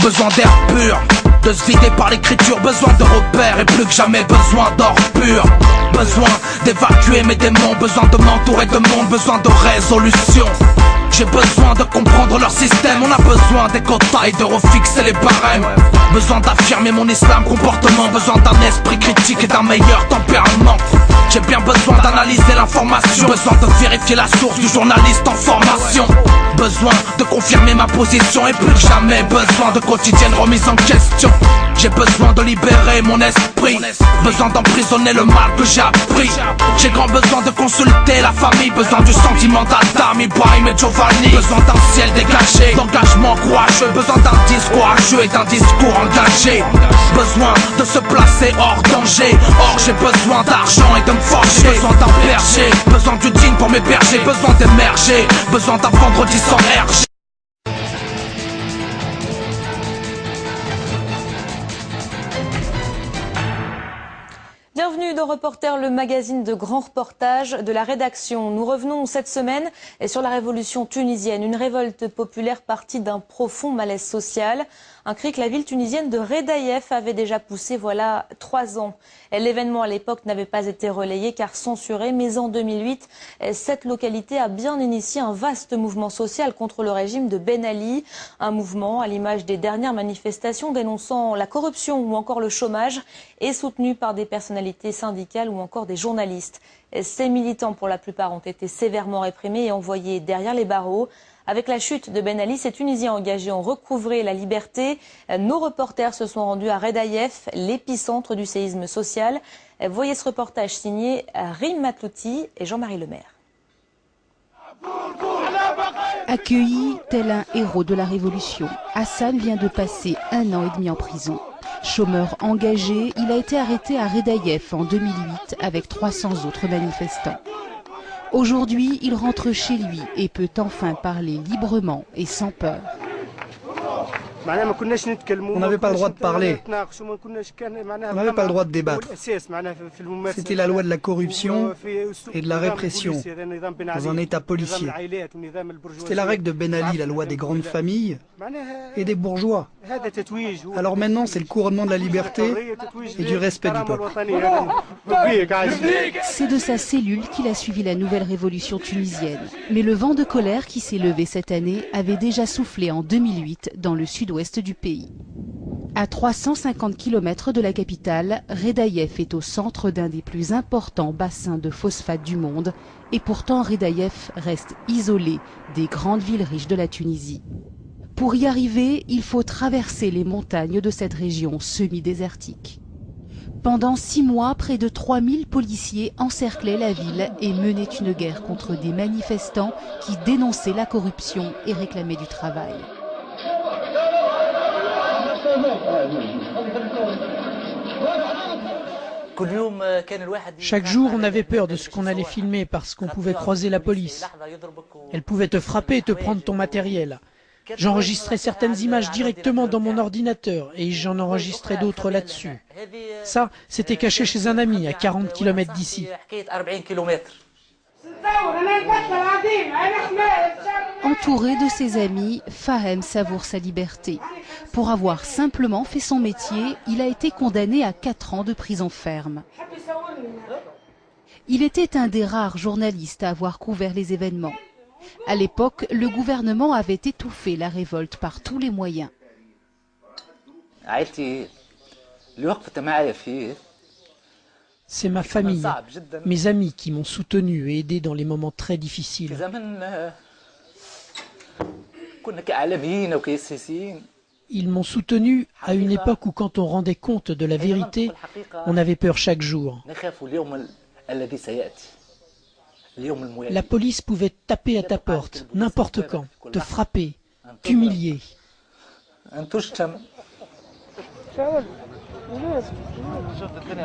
besoin d'air pur, de se vider par l'écriture, besoin de repères et plus que jamais besoin d'or pur. Besoin d'évacuer mes démons, besoin de m'entourer de monde, besoin de résolution. J'ai besoin de comprendre leur système, on a besoin des quotas et de refixer les barèmes. Besoin d'affirmer mon islam comportement, besoin d'un esprit critique et d'un meilleur tempérament. J'ai bien besoin d'analyser l'information, besoin de vérifier la source du journaliste en formation. Besoin de confirmer ma position et plus que jamais besoin de quotidienne remise en question. J'ai besoin de libérer mon esprit, besoin d'emprisonner le mal que j'ai appris. J'ai grand besoin de consulter la famille, besoin du sentiment d'Adam, Ibrahim et Giovanni. Besoin d'un ciel dégagé, d'engagement courageux, besoin d'un discours courageux et d'un discours engagé. Besoin de se placer hors danger, or j'ai besoin d'argent et de me forger. Besoin d'un berger, besoin du digne pour m'héberger, besoin d'émerger, besoin d'un vendredi sans RG. Bienvenue dans Reporter, le magazine de grands reportages de la rédaction. Nous revenons cette semaine sur la révolution tunisienne, une révolte populaire partie d'un profond malaise social. Un cri que la ville tunisienne de Redaïef avait déjà poussé voilà 3 ans. L'événement à l'époque n'avait pas été relayé car censuré, mais en 2008, cette localité a bien initié un vaste mouvement social contre le régime de Ben Ali. Un mouvement à l'image des dernières manifestations dénonçant la corruption ou encore le chômage et soutenu par des personnalités syndicales ou encore des journalistes. Ces militants, pour la plupart, ont été sévèrement réprimés et envoyés derrière les barreaux. Avec la chute de Ben Ali, ces Tunisiens engagés ont recouvré la liberté. Nos reporters se sont rendus à Redaïef, l'épicentre du séisme social. Voyez ce reportage signé Rim Matlouti et Jean-Marie Lemaire. Accueilli tel un héros de la Révolution, Hassan vient de passer 1 an et demi en prison. Chômeur engagé, il a été arrêté à Redaïef en 2008 avec 300 autres manifestants. Aujourd'hui, il rentre chez lui et peut enfin parler librement et sans peur. On n'avait pas le droit de parler, on n'avait pas le droit de débattre. C'était la loi de la corruption et de la répression dans un état policier. C'était la règle de Ben Ali, la loi des grandes familles et des bourgeois. Alors maintenant, c'est le couronnement de la liberté et du respect du peuple. C'est de sa cellule qu'il a suivi la nouvelle révolution tunisienne. Mais le vent de colère qui s'est levé cette année avait déjà soufflé en 2008 dans le sud-ouest du pays. À 350 km de la capitale, Redaïef est au centre d'un des plus importants bassins de phosphate du monde et pourtant Redaïef reste isolé des grandes villes riches de la Tunisie. Pour y arriver, il faut traverser les montagnes de cette région semi-désertique. Pendant 6 mois, près de 3000 policiers encerclaient la ville et menaient une guerre contre des manifestants qui dénonçaient la corruption et réclamaient du travail. Chaque jour, on avait peur de ce qu'on allait filmer parce qu'on pouvait croiser la police. Elle pouvait te frapper et te prendre ton matériel. J'enregistrais certaines images directement dans mon ordinateur et j'en enregistrais d'autres là-dessus. Ça, c'était caché chez un ami à 40 km d'ici. Entouré de ses amis, Fahem savoure sa liberté. Pour avoir simplement fait son métier, il a été condamné à 4 ans de prison ferme. Il était un des rares journalistes à avoir couvert les événements. À l'époque, le gouvernement avait étouffé la révolte par tous les moyens. C'est ma famille, mes amis qui m'ont soutenu et aidé dans les moments très difficiles. Ils m'ont soutenu à une époque où quand on rendait compte de la vérité, on avait peur chaque jour. La police pouvait taper à ta porte, n'importe quand, te frapper, t'humilier.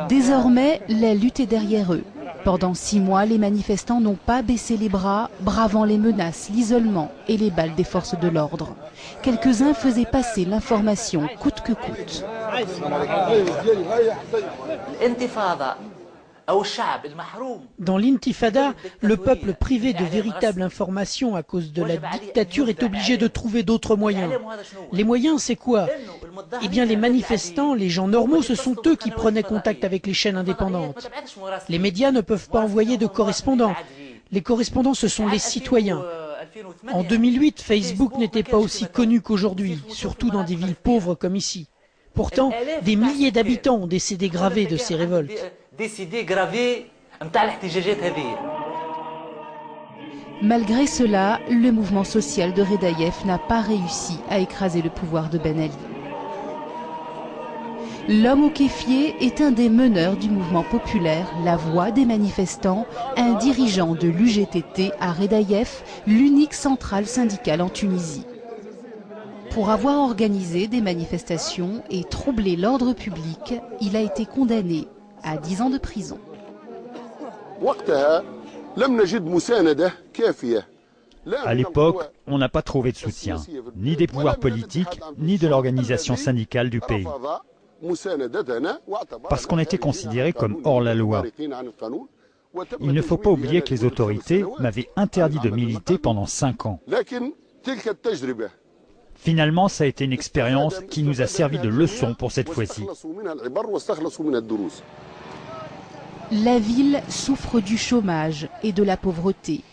Désormais, la lutte est derrière eux. Pendant 6 mois, les manifestants n'ont pas baissé les bras, bravant les menaces, l'isolement et les balles des forces de l'ordre. Quelques-uns faisaient passer l'information coûte que coûte. Dans l'intifada, le peuple privé de véritable information à cause de la dictature est obligé de trouver d'autres moyens. Les moyens, c'est quoi? Eh bien, les manifestants, les gens normaux, ce sont eux qui prenaient contact avec les chaînes indépendantes. Les médias ne peuvent pas envoyer de correspondants. Les correspondants, ce sont les citoyens. En 2008, Facebook n'était pas aussi connu qu'aujourd'hui, surtout dans des villes pauvres comme ici. Pourtant, des milliers d'habitants ont décédé gravés de ces révoltes. Malgré cela, le mouvement social de Redaïev n'a pas réussi à écraser le pouvoir de Ben Ali. L'homme au kéfier est un des meneurs du mouvement populaire, la voix des manifestants, un dirigeant de l'UGTT à Redaïev, l'unique centrale syndicale en Tunisie. Pour avoir organisé des manifestations et troublé l'ordre public, il a été condamné à 10 ans de prison. À l'époque, on n'a pas trouvé de soutien, ni des pouvoirs politiques, ni de l'organisation syndicale du pays. Parce qu'on était considéré comme hors la loi. Il ne faut pas oublier que les autorités m'avaient interdit de militer pendant 5 ans. Finalement, ça a été une expérience qui nous a servi de leçon pour cette fois-ci. La ville souffre du chômage et de la pauvreté.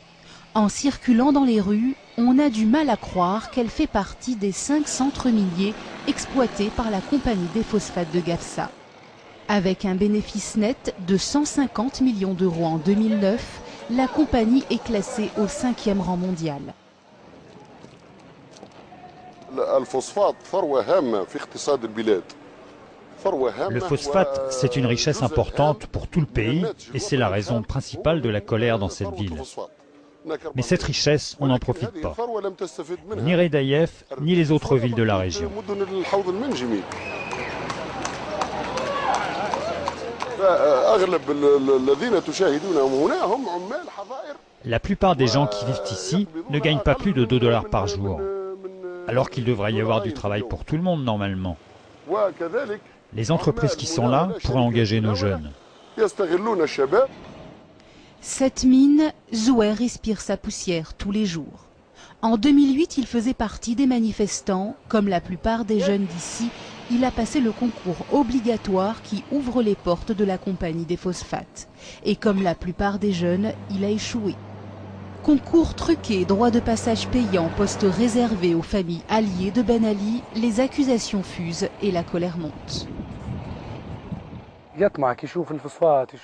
En circulant dans les rues, on a du mal à croire qu'elle fait partie des 5 centres miniers exploités par la compagnie des phosphates de Gafsa. Avec un bénéfice net de 150 millions d'euros en 2009, la compagnie est classée au 5e rang mondial. Le phosphate, c'est une richesse importante pour tout le pays et c'est la raison principale de la colère dans cette ville. Mais cette richesse, on n'en profite pas. Ni Redaïev, ni les autres villes de la région. La plupart des gens qui vivent ici ne gagnent pas plus de 2 $ par jour, alors qu'il devrait y avoir du travail pour tout le monde normalement. Les entreprises qui sont là pourraient engager nos jeunes. Cette mine, Zouer respire sa poussière tous les jours. En 2008, il faisait partie des manifestants. Comme la plupart des jeunes d'ici, il a passé le concours obligatoire qui ouvre les portes de la compagnie des phosphates. Et comme la plupart des jeunes, il a échoué. Concours truqué, droit de passage payant, poste réservé aux familles alliées de Ben Ali, les accusations fusent et la colère monte.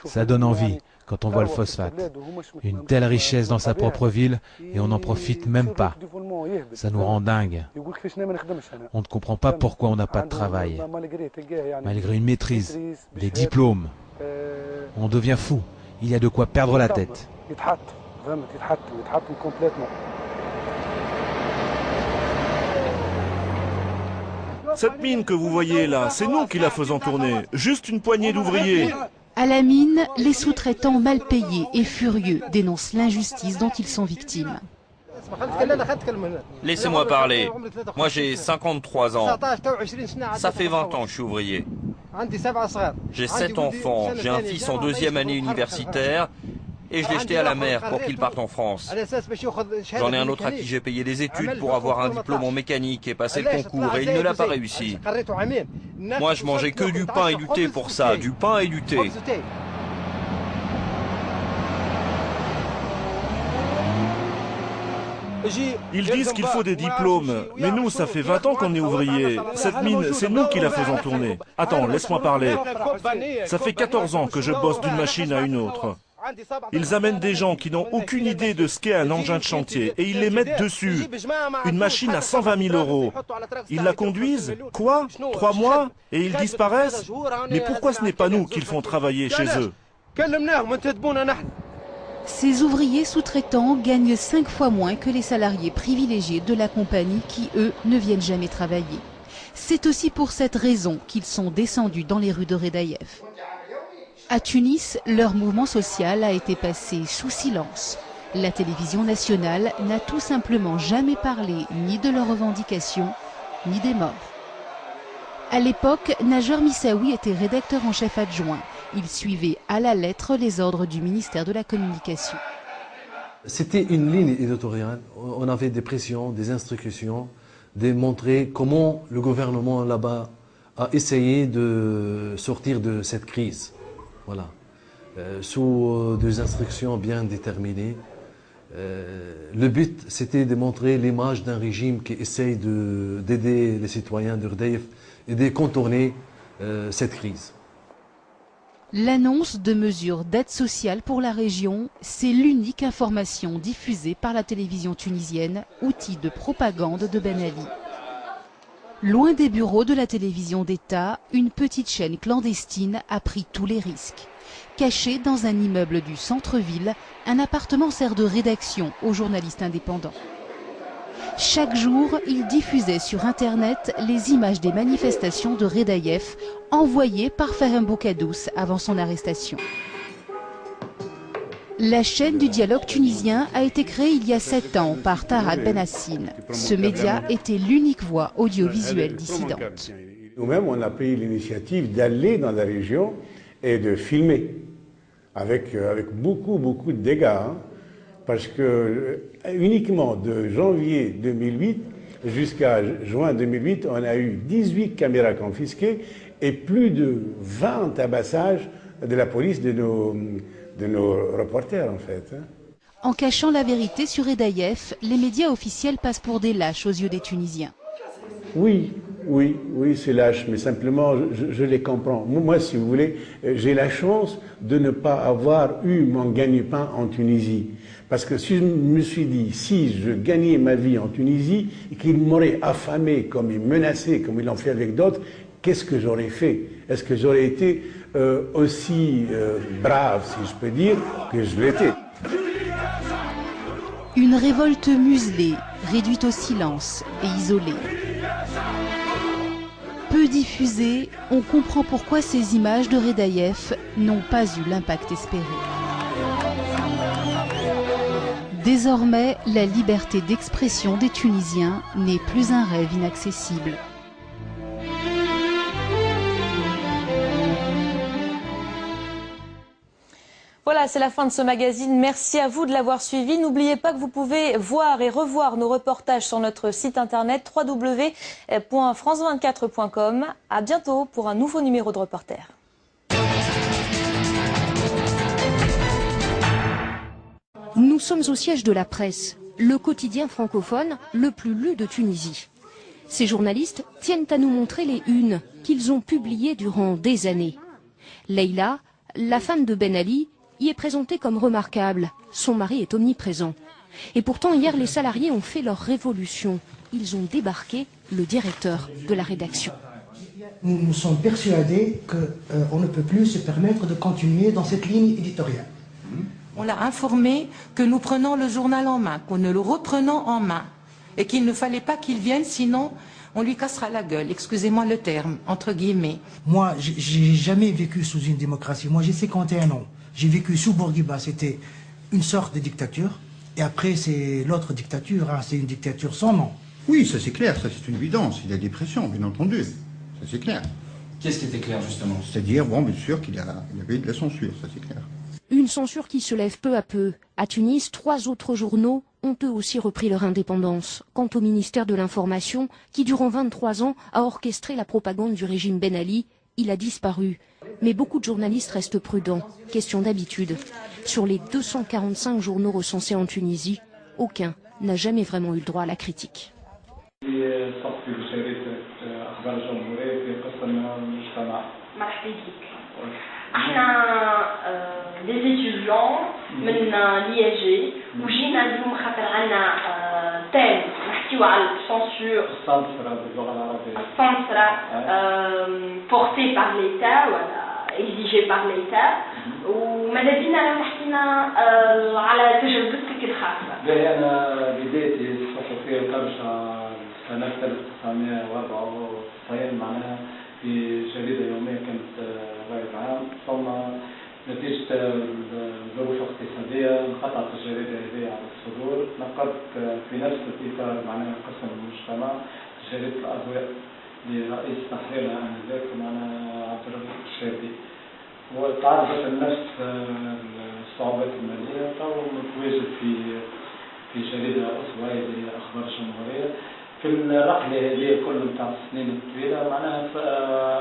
Ça donne envie quand on voit le phosphate. Une telle richesse dans sa propre ville et on n'en profite même pas. Ça nous rend dingue. On ne comprend pas pourquoi on n'a pas de travail. Malgré une maîtrise, des diplômes, on devient fou. Il y a de quoi perdre la tête. Cette mine que vous voyez là, c'est nous qui la faisons tourner. Juste une poignée d'ouvriers. À la mine, les sous-traitants mal payés et furieux dénoncent l'injustice dont ils sont victimes. Laissez-moi parler. Moi j'ai 53 ans. Ça fait 20 ans que je suis ouvrier. J'ai 7 enfants. J'ai un fils en 2e année universitaire. Et je l'ai jeté à la mer pour qu'il parte en France. J'en ai un autre à qui j'ai payé des études pour avoir un diplôme en mécanique et passer le concours et il ne l'a pas réussi. Moi je mangeais que du pain et du thé pour ça, du pain et du thé. Ils disent qu'il faut des diplômes, mais nous ça fait 20 ans qu'on est ouvriers. Cette mine, c'est nous qui la faisons tourner. Attends, laisse-moi parler. Ça fait 14 ans que je bosse d'une machine à une autre. Ils amènent des gens qui n'ont aucune idée de ce qu'est un engin de chantier et ils les mettent dessus. Une machine à 120 000 euros. Ils la conduisent, quoi 3 mois et ils disparaissent. Mais pourquoi ce n'est pas nous qu'ils font travailler chez eux? Ces ouvriers sous-traitants gagnent 5 fois moins que les salariés privilégiés de la compagnie qui, eux, ne viennent jamais travailler. C'est aussi pour cette raison qu'ils sont descendus dans les rues de Redaïev. À Tunis, leur mouvement social a été passé sous silence. La télévision nationale n'a tout simplement jamais parlé ni de leurs revendications, ni des morts. À l'époque, Najor Missaoui était rédacteur en chef adjoint. Il suivait à la lettre les ordres du ministère de la Communication. C'était une ligne éditoriale. On avait des pressions, des instructions, de montrer comment le gouvernement là-bas a essayé de sortir de cette crise. Voilà. Sous des instructions bien déterminées. Le but, c'était de montrer l'image d'un régime qui essaye d'aider les citoyens de Rdeyf et de contourner cette crise. L'annonce de mesures d'aide sociale pour la région, c'est l'unique information diffusée par la télévision tunisienne, outil de propagande de Ben Ali. Loin des bureaux de la télévision d'État, une petite chaîne clandestine a pris tous les risques. Caché dans un immeuble du centre-ville, un appartement sert de rédaction aux journalistes indépendants. Chaque jour, il diffusait sur Internet les images des manifestations de Redaïef envoyées par Fahem Boukadous avant son arrestation. La chaîne du dialogue tunisien a été créée il y a 7 ans par Tarad Benassine. Ce média était l'unique voix audiovisuelle dissidente. Nous-mêmes, on a pris l'initiative d'aller dans la région et de filmer avec beaucoup de dégâts. Hein, parce que uniquement de janvier 2008 jusqu'à juin 2008, on a eu 18 caméras confisquées et plus de 20 tabassages de la police de nos reporters en fait. Hein. En cachant la vérité sur Redaïef, les médias officiels passent pour des lâches aux yeux des Tunisiens. Oui, c'est lâche, mais simplement, je les comprends. Moi, si vous voulez, j'ai la chance de ne pas avoir eu mon gagne-pain en Tunisie. Parce que si je me suis dit, si je gagnais ma vie en Tunisie et qu'ils m'auraient affamé, comme ils menacé, comme ils l'ont fait avec d'autres, qu'est-ce que j'aurais fait? Est-ce que j'aurais été aussi brave, si je peux dire, que je l'étais? Une révolte muselée, réduite au silence et isolée. Peu diffusées, on comprend pourquoi ces images de Redaïef n'ont pas eu l'impact espéré. Désormais, la liberté d'expression des Tunisiens n'est plus un rêve inaccessible. Voilà, c'est la fin de ce magazine. Merci à vous de l'avoir suivi. N'oubliez pas que vous pouvez voir et revoir nos reportages sur notre site internet www.france24.com. À bientôt pour un nouveau numéro de Reporter. Nous sommes au siège de la presse, le quotidien francophone le plus lu de Tunisie. Ces journalistes tiennent à nous montrer les unes qu'ils ont publiées durant des années. Leïla, la femme de Ben Ali, y est présentée comme remarquable. Son mari est omniprésent. Et pourtant, hier, les salariés ont fait leur révolution. Ils ont débarqué le directeur de la rédaction. Nous sommes persuadés qu'on ne peut plus se permettre de continuer dans cette ligne éditoriale. On l'a informé que nous prenons le journal en main, qu'on ne le reprenons en main, et qu'il ne fallait pas qu'il vienne, sinon on lui cassera la gueule, excusez-moi le terme, entre guillemets. Moi, j'ai jamais vécu sous une démocratie. Moi, j'ai 51 ans. J'ai vécu sous Bourguiba, c'était une sorte de dictature. Et après, c'est l'autre dictature, hein, c'est une dictature sans nom. Oui, ça c'est clair, ça c'est une évidence. Il y a des pressions, bien entendu. Ça c'est clair. Qu'est-ce qui était clair, justement? C'est-à-dire, bon, bien sûr qu'il y avait de la censure, ça c'est clair. Une censure qui se lève peu à peu. À Tunis, 3 autres journaux ont eux aussi repris leur indépendance. Quant au ministère de l'Information, qui durant 23 ans a orchestré la propagande du régime Ben Ali, il a disparu. Mais beaucoup de journalistes restent prudents. Question d'habitude. Sur les 245 journaux recensés en Tunisie, aucun n'a jamais vraiment eu le droit à la critique. des étudiants من l'IAG وجينا اليوم خاطر عندنا تيم نحكيو على السانسور السانسرة porté par l'État ولا exigé par l'État وماذا بينا لو حكينا على تجربتك الخاصة. أنا بدايتي الصحفية ترجع سنة 1994 معناها في جريدة يومية كانت رأي العام ثم نتيجة ظروف اقتصادية انقطعت الجريدة هذه على الصدور نقلت في نفس الإطار معناها قسم المجتمع جريدة الأضواء لرئيس تحريرها آنذاك معناها عبد الرؤوف الشابي وتعرضت لنفس الصعوبات المالية تو متواجد في جريدة أسبوعية أخبار الجمهورية في الرحلة هذه كل نتاع السنين الطويلة معناها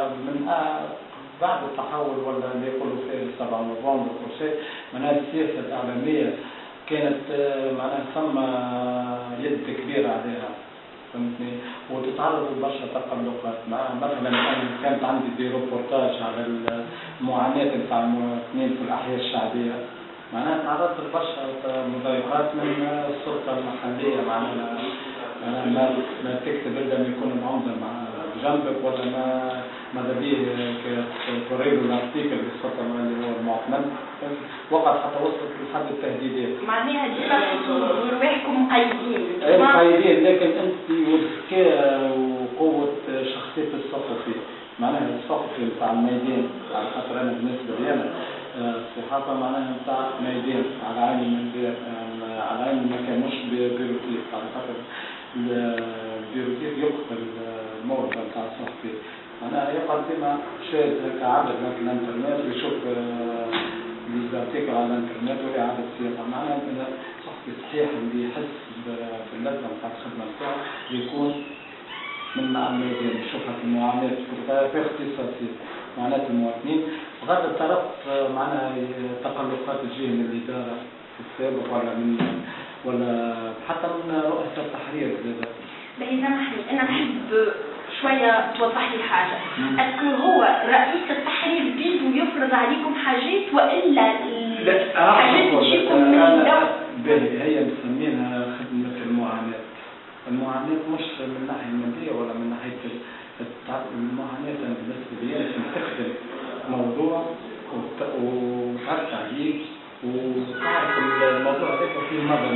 من بعد التحول ولا اللي يقولوا في 7 نوفمبر وكل شيء معناها السياسة الإعلامية كانت معناها ثم يد كبيرة عليها فهمتني وتتعرض لبرشا تقلقات مثلا انا كانت عندي دي روبورتاج على المعاناه نتاع المواطنين في الاحياء الشعبيه معناها تعرضت لبرشا مضايقات من السلطه المحليه معناها ما تكتب الا لما يكون العمده مع جنبك ولا ماذا به توريله الارتيكل بالسلطه اللي هو المعتمد وقت حتى وصلت لحد التهديدات. معناها ديما رواحكم مقيدين. مقيدين لكن انت والذكاء وقوه شخصيه الصحفي معناها الصحفي نتاع الميدان على خاطر انا بالنسبه لي انا الصحافه معناها نتاع ميدان على عين المنبر على عين ما كانوش بيروتيك على خاطر البيروتيك يقتل الموضوع نتاع الصحفي. أنا يقعد ديما شاهد هكا عبد في الانترنت ويشوف الارتيكل على الانترنت وإعادة صياغة معناها أن صحفي صحيح اللي يحس باللذة نتاع الخدمة نتاعو يكون من مع الميدان يشوفها في المعاناة في اختصاصي معاناة المواطنين بغض الطرف معناها تقلقات تجي من الإدارة في السابق ولا حتى من رؤساء التحرير زاد. إذا أنا نحب شوية توضح لي حاجة. أسكو هو رئيس التحرير بيدو يفرض عليكم حاجات وإلا الحاجات تجيكم من الدولة؟ هي مسمينها خدمة المعاناة. المعاناة مش من الناحية المادية ولا من ناحية المعاناة بالنسبة لي تخدم موضوع وتعرف عليه وتعرف الموضوع هذاك فيه نظر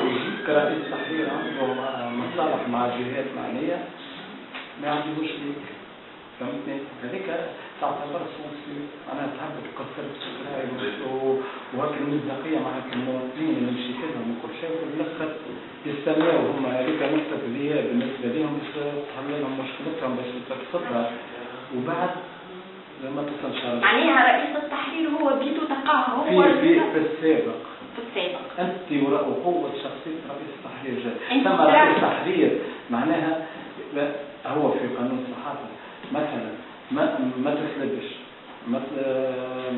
يجيك رئيس تحرير عنده مصالح مع جهات معنية ما يعجبوش ليك فهمتني؟ هذيك تعتبر سونسير أنا تحب تكسر السكراي وهاك المصداقية مع المواطنين اللي مشيت لهم وكل شيء وفي الآخر يستناو هم هذيك نقطة اللي هي بالنسبة لهم باش تحل لهم مشكلتهم باش تقصدها وبعد ما تصلش على معناها رئيس التحرير هو بيدو تقاهر هو في السابق أنت وقوة شخصية رئيس التحرير جاء ثم رئيس التحرير معناها هو في قانون الصحافة مثلا ما تسلبش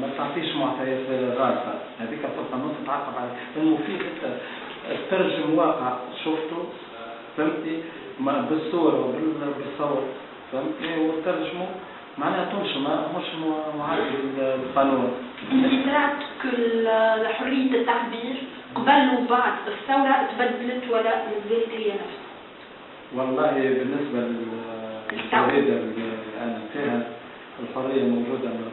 ما تعطيش معطيات غالطة هذيك في القانون تتعاقب عليه المفيد ترجم واقع شفته فهمتي بالصورة وبالصوت فهمتي وترجمه معناها تمشي مش معادل القانون. إدراك حرية التعبير قبل وبعد الثورة تبدلت ولا زالت هي نفسها؟ والله بالنسبة للجريدة اللي أنا فيها الحرية موجودة من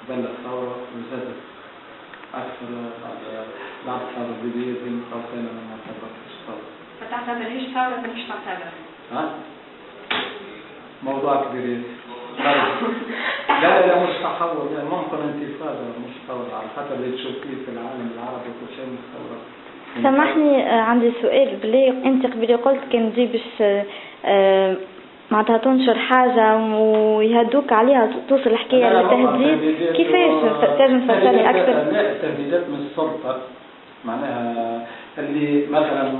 قبل الثورة وزادت أكثر بعد الثورة الجديدة زي ما قلنا أنا ما اعتبرتش ثورة. ما تعتبرهاش ثورة مش تعتبرها؟ ها؟ موضوع كبير. لا مش تحول ممكن انتفاضة مش ثورة على خاطر اللي تشوف فيه في العالم العربي وكل شيء مش ثورة. سامحني عندي سؤال بلي انت قبل قلت كان تجي باش معناتها تنشر حاجة ويهدوك عليها توصل الحكاية للتهديد كيفاش تنجم تفسرني أكثر؟ التهديدات من السلطة معناها اللي مثلا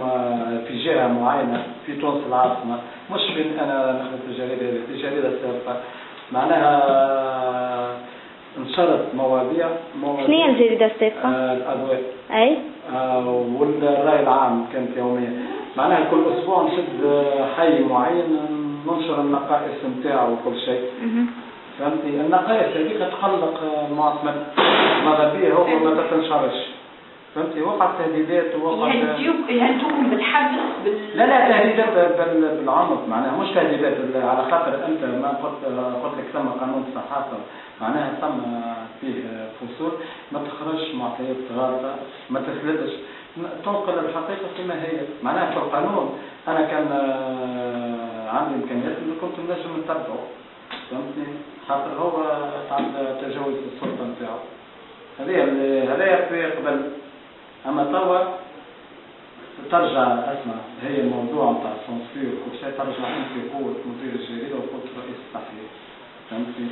في جهة معينة في تونس العاصمة مش بين أنا نخدم في الجريدة السابقة معناها انشرت مواضيع شنو هي الجريدة السابقة؟ الأضواء أي والرأي العام كانت يوميا معناها كل أسبوع نشد حي معين ننشر النقائص نتاعو وكل شيء فهمتي النقائص هذيك تقلق المعتمد ماذا بيه هو ما تنشرش فهمتي وقعت تهديدات ووقعت يهدوكم بالحبس لا تهديدات بالعنف معناها مش تهديدات على خاطر انت ما قلت لك ثم قانون الصحافه معناها ثم فيه فصول ما تخرجش معطيات غلطه ما تسلدش تنقل الحقيقه كما هي معناها في القانون انا كان عندي امكانيات اللي كنت نجم نتبعه فهمتني خاطر هو تعدى تجاوز السلطه نتاعو هذا في قبل اما توا ترجع اسمع هي الموضوع نتاع السونسير وكل شيء ترجع انت قوه مدير الجريده وقوه رئيس التحرير فهمتي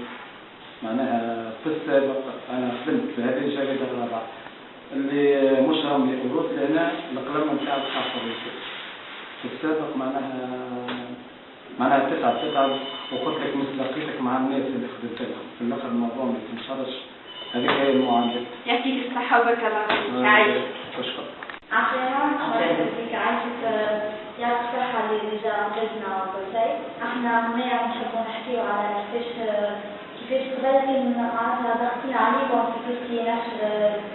معناها في السابق انا خدمت في هذه الجريده الرابعه اللي مشرم لأوروس لهنا القلم نتاع الخاصه في السابق معناها تتعب وقلت لك مصداقيتك مع الناس اللي خدمت لهم في الاخر الموضوع ما يتنشرش. هذيك هي المعامله. يعطيك الصحه وبارك الله فيك. عايشك. تشكر. عافية فيك عايشك. يعطيك الصحة اللي جا عندنا وكل شيء. احنا هنا نحبوا نحكيو على كيفاش قبل معناتها ضغطين عليكم كيفاش نشر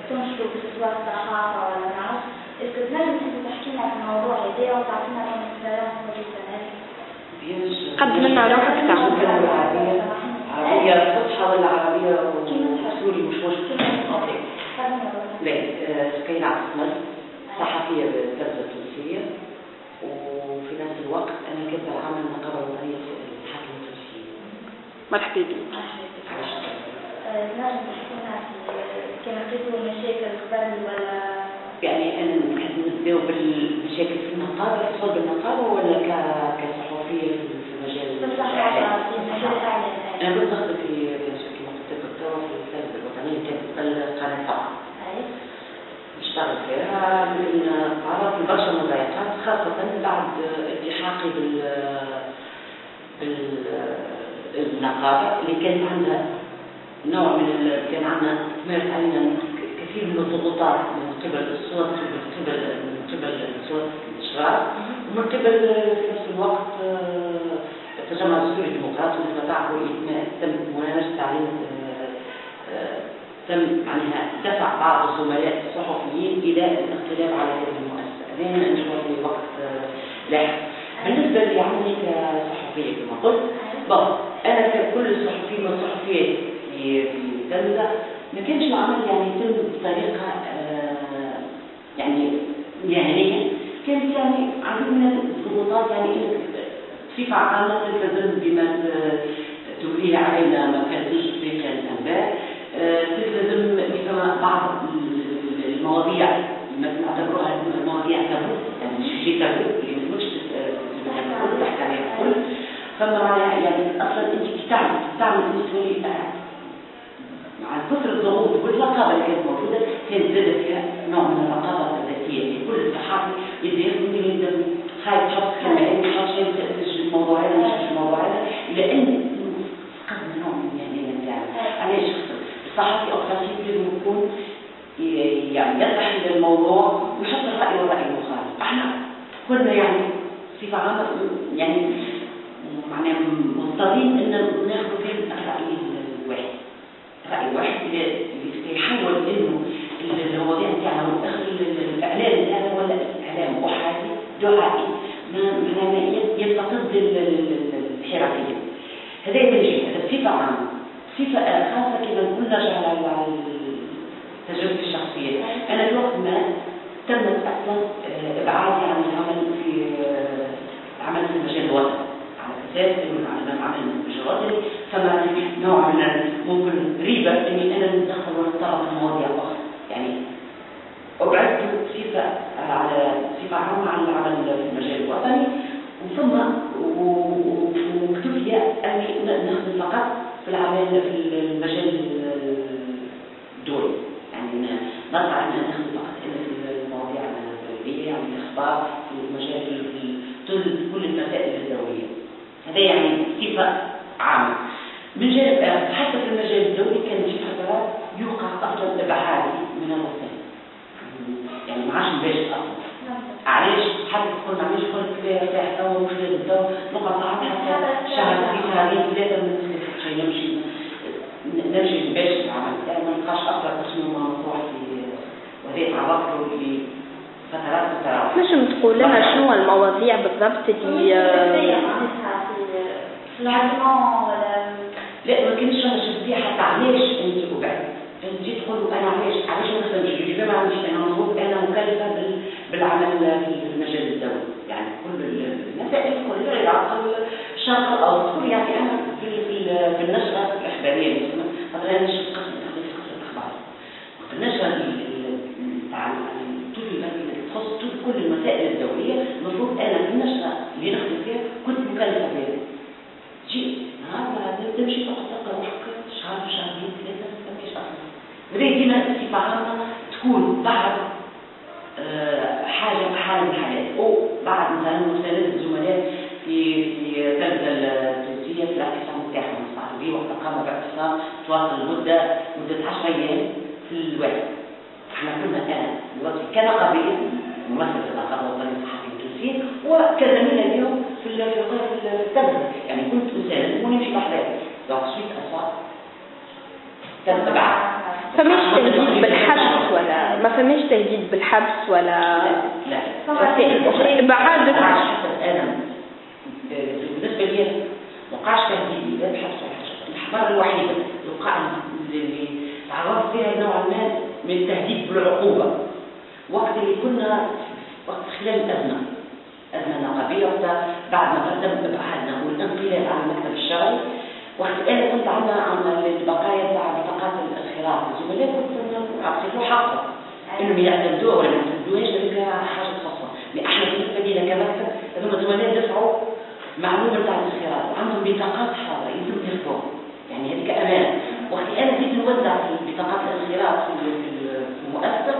تنشروا بسواء الصحافة ولا نعرف. اسكو تنجم تحكي لنا في الموضوع هذا وتعطينا لهم اكسبيرينس بسيطة قد منا روحك تعرف عربية الفصحى ولا عربية سوري مش مشكلة. اوكي. لا كاين عصمت صحفية بالترجمة التونسية وفي نفس الوقت أنا كنت أعمل نقابة وطنية للصحافة التونسية. مرحبا بك. نجم تحكينا كما قلتوا المشاكل قبل ولا يعني أنا نبداو بالمشاكل في النقابة صوب النقابة ولا كصحفية في مجال الإعلام؟ أنا كنت أخدم في كما قلت لك الدكتوراه في الترجمة الوطنية كانت قناة طبعا. اشتغل فيها من تعرضت لبرشا مضايقات خاصة بعد التحاقي بالنقابة اللي كانت عندها نوع من كان عندنا تمارس علينا كثير من الضغوطات من قبل الصوت من قبل صوت الإشراف ومن قبل في نفس الوقت التجمع السوري الديمقراطي مثل ما تعرفوا تم ممارسة علينا تم معناها دفع بعض الزملاء الصحفيين إلى الاختلاف على هذه المؤسسة. هذا نشوف في وقت لاحق. بالنسبة لعملي كصحفية كما قلت أنا ككل الصحفيين والصحفيات في تلمذة ما كانش العمل يعني يتم بطريقة يعني مهنية. كانت يعني عديد من الضغوطات يعني بصفة عامة تلتزم بما توليه علينا مكاتب تلك الأنباء. تلتزم مثل بعض المواضيع نعتبرها مواضيع تابو يعني مش شيء تابو اللي مش تحت عليها الكل. فما معناها يعني اصلا انت تعمل مسؤوليه مع كثر الضغوط والرقابه اللي كانت موجوده كانت زادت فيها نوع من الرقابه الذاتيه في كل الصحافي يلزم خايف تحط كلمه تحط شيء تسجل موضوع هذا مش موضوع هذا لان فقدنا نوع من يعني علاش الصحفي او الصحفي لازم يكون يعني يطرح الموضوع ويحط الراي والراي المخالف. احنا كنا يعني بصفه عامه يعني معناها مضطرين ان ناخذ فيه الراي الواحد. راي واحد اللي يحاول انه المواضيع نتاعنا داخل الاعلام هذا ولا الاعلام وحدي دعائي ما يفتقد الحرفيه. هذا يجي هذا صفه عامه. صفة خاصة كما كنا على تجربتي الشخصية. أنا في وقت ما تمت أصلا إبعادي عن العمل في المجال الوطني على أساس إنه العمل في المجال الوطني فما نوع من ممكن ريبة إني أنا ندخل ونتطرق في مواضيع أخرى. يعني أبعدت صفة عامة عن العمل في المجال الوطني وثم وكتب لي أني نخدم فقط في العمل في المجال الدولي. يعني نطلع أن نخدم فقط في المواضيع الدولية يعني الأخبار في المجال كل المسائل الدولية. هذا يعني صفة عامة. من جانب حتى في المجال الدولي كان في فترات يوقع أصلا إبعادي من الوطن. يعني ما عادش مباشر أصلا. علاش حتى تقول معليش قلت لا تحتوى مش لازم تو نقطع حتى شهر في شهرين ثلاثة من نمشي نباشر العمل يعني ما نبقاش أكثر شنو مطروح في وهذه تعرضت لفترات نجم تقول لنا شنو المواضيع بالضبط اللي في العلماء ولا لا ما كنتش انا شفت فيها حتى علاش انت وبعد انت تقولوا انا علاش ما نخدمش ما عنديش انا مفروض انا مكلفه بالعمل في المجال الدولي يعني كل المسائل كلها العقل الشرق الاوسط يعني انا في النشره الاخباريه مثلا انا نشر قسم الاخبار في النشره تخص كل المسائل الدوليه المفروض انا في النشره اللي نخدم فيها كنت مكلفه بها جيت نهار ما تمشي تقرا روحك شهر هذه ديما بصفة عامة تكون بعد حاجة حالة من الحالات أو بعد مثلا مساندة الزملاء في تربية التونسية في الاعتصام بتاعهم نستعرض به وقت قاموا باعتصام تواصل مدة 10 أيام في الوقت. احنا كنا دلوقتي كنقابية ممثل في النقابة الوطنية الصحفية التونسية وكزميلة اليوم في التدريب، يعني كنت أساند ونمشي بحذاها دونك سويت أصوات تتبع. فماش تهديد بالحبس ولا ما فماش تهديد بالحبس ولا لا بعد انا بالنسبه لي وقعش تهديد لا بالحبس ولا حاجه. الحضاره الوحيده اللي تعرضت فيها نوعا ما من التهديد بالعقوبه وقت اللي كنا وقت خلال الازمه النقابيه وقتها بعد ما تم ابعادنا والانقلاب على المكتب الشرعي وقت انا كنت عندنا البقايا تاع بطاقات الخراف الزملاء كنت اعطيته حقه انهم يعتمدوها ولا ما يعتمدوهاش هذيك حاجه خاصه. لان احنا بالنسبه لنا كمكتب هذوما الزملاء دفعوا معلومه تاع الخراف عندهم بطاقات حاضره يلزم ياخذوها يعني هذيك امان. وقت انا بديت نوزع في بطاقات الخراف في المؤسسه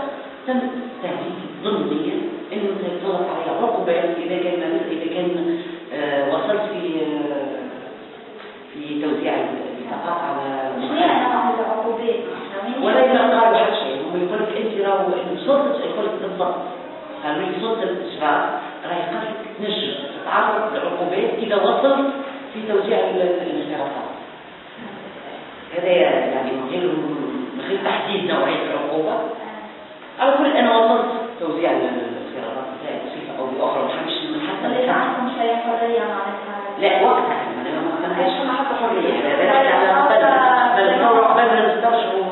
تم تهديد ضمنيا انه سيتطلب عليها عقوبات اذا كان وصلت في توزيع البطاقات على العقوبات ولا يقالوا حتى شيء. هم يقول لك انت راهو سلطه يقول لك بالضبط قالوا لي سلطه الاشراف راهي قالت تنجم تتعرض لعقوبات اذا وصلت في توزيع الاختراقات. هذا يعني من غير تحديد نوعيه العقوبه. على كل انا وصلت توزيع الاختراقات بصفه او باخرى ما حدش حتى ليس عندكم شويه حريه معناتها. لا وقتها ما كانش حتى حريه هذا على الثوره قبل ما نسترجعوا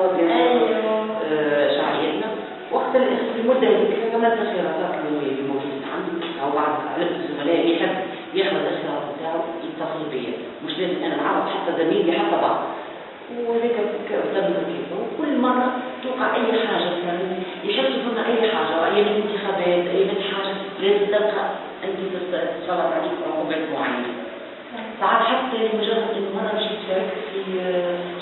شرعيتنا وقت المده هذيك كما التخيرات اللي موجودين عندي او بعض الزملاء يحب ياخذ الاختيارات بتاعه يتصل بيا مش لازم انا نعرض حتى زميلي حتى بعض وهذيك قدام كيفه وكل مره توقع اي حاجه مثلا يحسوا فينا اي حاجه اي من انتخابات اي من حاجه لازم تلقى انت تتصرف عليك عقوبات معينه. ساعات حتى مجرد انه مره مشيت شاركت في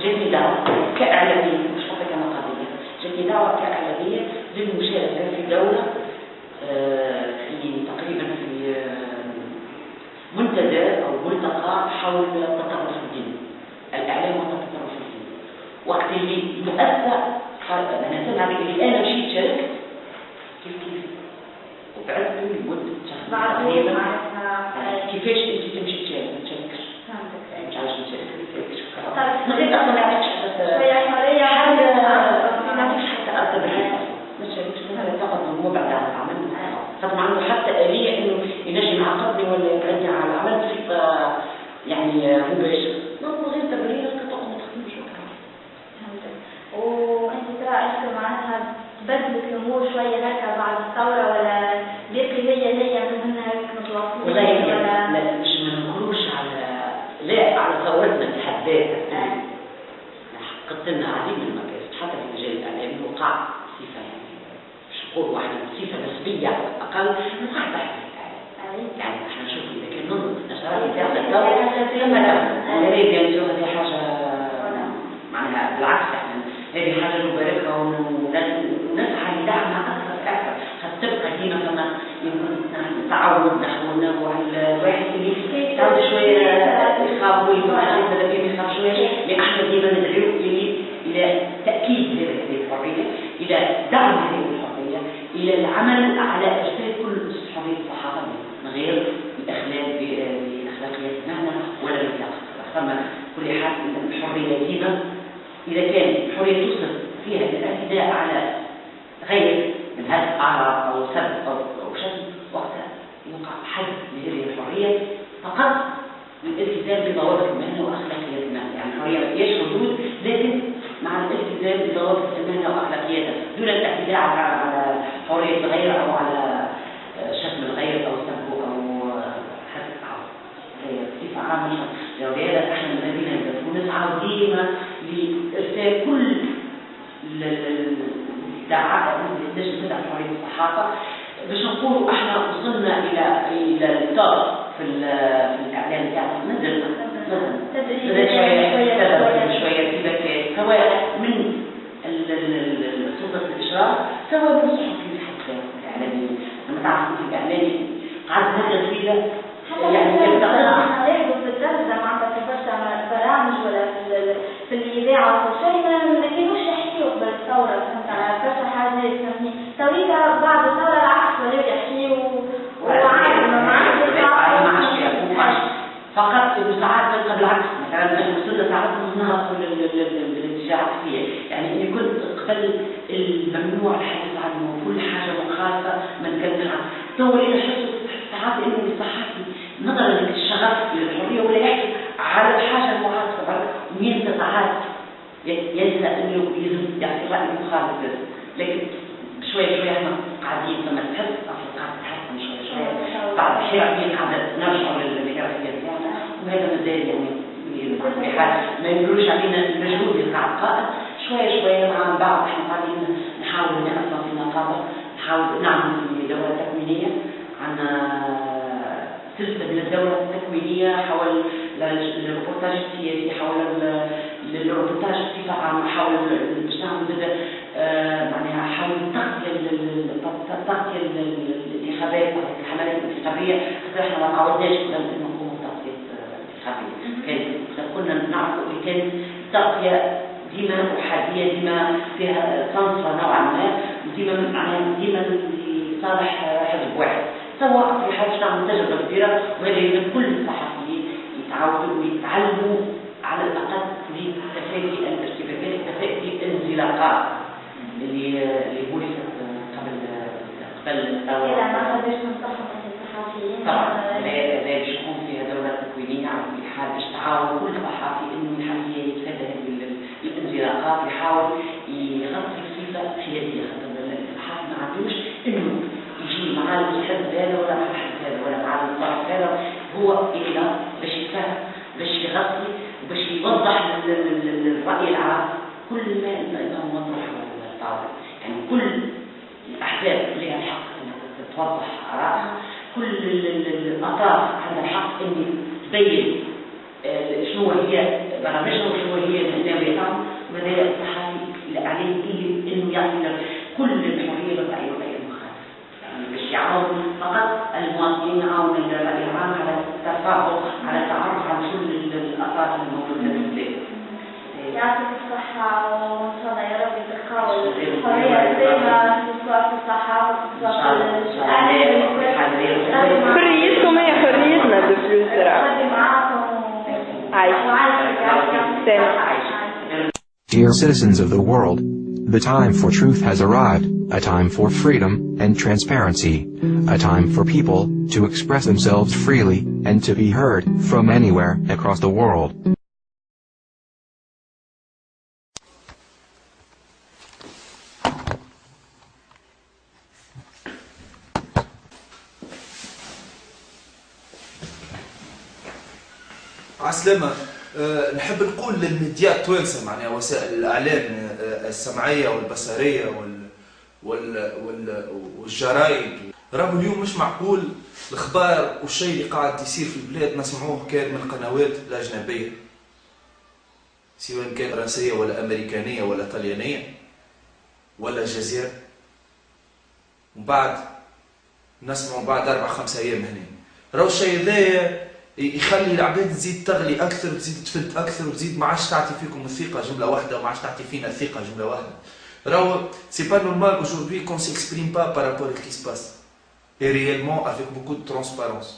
جاتني دعوه كاعلاميه مش حتى كنقابيه جاتني دعوه كاعلاميه للمشاركه في دوله في تقريبا في منتدى او ملتقى حول التطرف الديني الاعلام والتطرف الديني. وقت اللي المؤسسه انا سمع اللي انا مشيت شاركت كيف وقعدت لمده شهر تقريبا كيفاش انت تمشي تشارك ما تشاركش مش عارفه تشارك ما غير اصلا ما يعطيكش حاجه ما يعطيكش حتى ارض ما تشاركش هذا فقط هو بعد عن العمل خاطر عنده حتى آلية انه ينجم يعاقبني ولا يبعدني عن العمل بصفه يعني مباشره من غير تبرير كتقوم ما تخدمش وانت ترى اسكو معناتها بدلت الامور شويه هكا بعد الثوره ولا باقي هي منها هيك متواصلين ولا لا مش ما نقولوش على على ثورتنا بحد ذاتها حققت لنا عديد من المكاسب حتى في مجال الاعلام وقع صفه يعني مش نقول واحده صفه نسبيه على الاقل وقع تحت الاعلام. يعني احنا نشوف اذا كان ننظر نشرات تاعنا الثوره ثم لا نريد يعني نشوف هذه حاجه معناها بالعكس احنا هذه حاجه نباركها ونسعى لدعمها اكثر حتى تبقى ديما كما يمكن تعود نحو الواحد اللي تعود شويه يخاف ويفهم ماذا بيه يخاف شويه لان احنا ديما ندعو الى تاكيد هذه الحريه الى دعم هذه الحريه الى العمل على اجساد كل حريه الصحافه من غير الاخلال باخلاقيات المهنه ولا بالاخلاق. ثم كل حال الحريه ديما اذا كان الحريه توصل فيها الاعتداء على غير من هذا اعراض او سب او شتم وقتها يوقع حد لهذه الحريه فقط بالالتزام بضوابط المهنه واخلاقيات المهنه. يعني الحريه ما فيهاش حدود لكن مع الالتزام بضوابط المهنه واخلاقياتها دون الاعتداء على حريه الغير او على شتم الغير او سبه او حد اعراض. هي بصفه عامه لهذا احنا الذين نسعى ديما لارسال كل الادعاءات التي تجد حريه الصحافه باش نقولوا احنا وصلنا الى التوب في الاعلام تاعنا نزلنا شويه ارتباكات سواء من سلطة الإشراف سواء بالصحفيين حتى الإعلاميين. لما تعرفوا في الإعلامي قعد مدة طويلة يعني يحضر في الدرجة معناتها في برشا برامج ولا في الإذاعة ولا شيء ما كانوش يحكيوا قبل الثورة، فهمت على برشا حاجات فهمتني. توريها بعد الثورة العكس ولاو يحكيوا وعادي ما عادش فقط ساعات تلقى بالعكس، مثلا المسؤولة ساعات تنهض الاتجاهات فيه، يعني اني كنت قبل الممنوع الحديث عنه وكل حاجة مخالفة ما نتكلمش عنها، تو إلى حسوا ساعات انه الصحفي نظرا للشغف للحرية ولا يحكي على الحاجة المعاصرة وينسى ساعات ينسى انه لازم يعطي رأي مخالف، لكن شوية احنا قاعدين لما تحس اصلا قاعد تحسن شوية بعد حياتي قاعدة نرجع للحرية ديالنا، وهذا مازال يعني بحال ما يقولوش علينا المجهود اللي قاعد قائد شوية مع بعض. احنا قاعدين نحاول نأصلا في النقابة، نحاول نعمل في دورة تكوينية، عندنا سلسلة من الدورة التكوينية حول الريبورتاج السياسي، حول الريبورتاج بصفة عامة، حول باش نعمل زاد معناها حول التغطية الانتخابات الحملات الانتخابية، خاطر احنا ما تعودناش قبل انه نقوموا بتغطية انتخابية، كنا نعرفوا اللي كانت تغطية ديما أحادية، ديما فيها صنصة نوعا ما، وديما معناها ديما لصالح حزب واحد، سواء في حاجة نعمل تجربة كبيرة، وهذا يلزم كل الصحفيين يتعودوا ويتعلموا على الأقل في تفادي الارتباكات، تفادي الانزلاقات اللي ورثت قبل الثورة. إذا ما قدرش ننصحهم الصحفيين طبعا لا باش يكون فيها دورات تكوينية على كل حال باش تعاون كل صحفي إنه يحاول يتفادى هذه الانزلاقات، يحاول يغطي بصفة حيادية، خاطر الصحفي ما عندوش إنه يجي مع الحزب هذا ولا مع الحزب هذا ولا مع الطرف هذا، هو إلا باش يفهم باش يغطي وباش يوضح للرأي العام كل ما إنه موضح على الطاولة، يعني كل الأحزاب لها الحق أنها توضح آرائها، كل الأطراف عندها الحق أن تبين شنو هي برامجها وشنو هي نواياهم، وهذا الصحفي عليه إنه يعطي كل الحرية للرأي المخالف، يعني باش يعاون فقط المواطنين، يعاون الرأي العام على التفاهم، على التعرف على كل الأطراف الموجودة في البلاد. يعطيك الصحة وإن شاء الله يا رب تلقاو الحرية دائما سواء في الصحافة سواء في الإعلام. حريتكم هي حريتنا دو بلوس Dear citizens of the world, the time for truth has arrived, a time for freedom and transparency, a time for people to express themselves freely and to be heard from anywhere across the world. عسلامة. نحب نقول للميديا التوانسة معناها وسائل الإعلام السمعية والبصرية والجرايد، راهو اليوم مش معقول الأخبار والشيء اللي قاعد يصير في البلاد نسمعوه كان من القنوات الأجنبية، سواء كان فرنسية ولا أمريكانية ولا طليانية ولا الجزائر، وبعد نسمعوا بعد 4-5 أيام هنا. راهو الشيء ذا يخلي العباد تزيد تغلي اكثر وتزيد تفلت اكثر وتزيد ما عادش تعطي فيكم الثقه جمله واحده وما عادش تعطي فينا الثقه جمله واحده. راهو سي با نورمال aujourd'hui qu'on s'exprime pas par rapport à ce qui se passe et réellement avec beaucoup de transparence.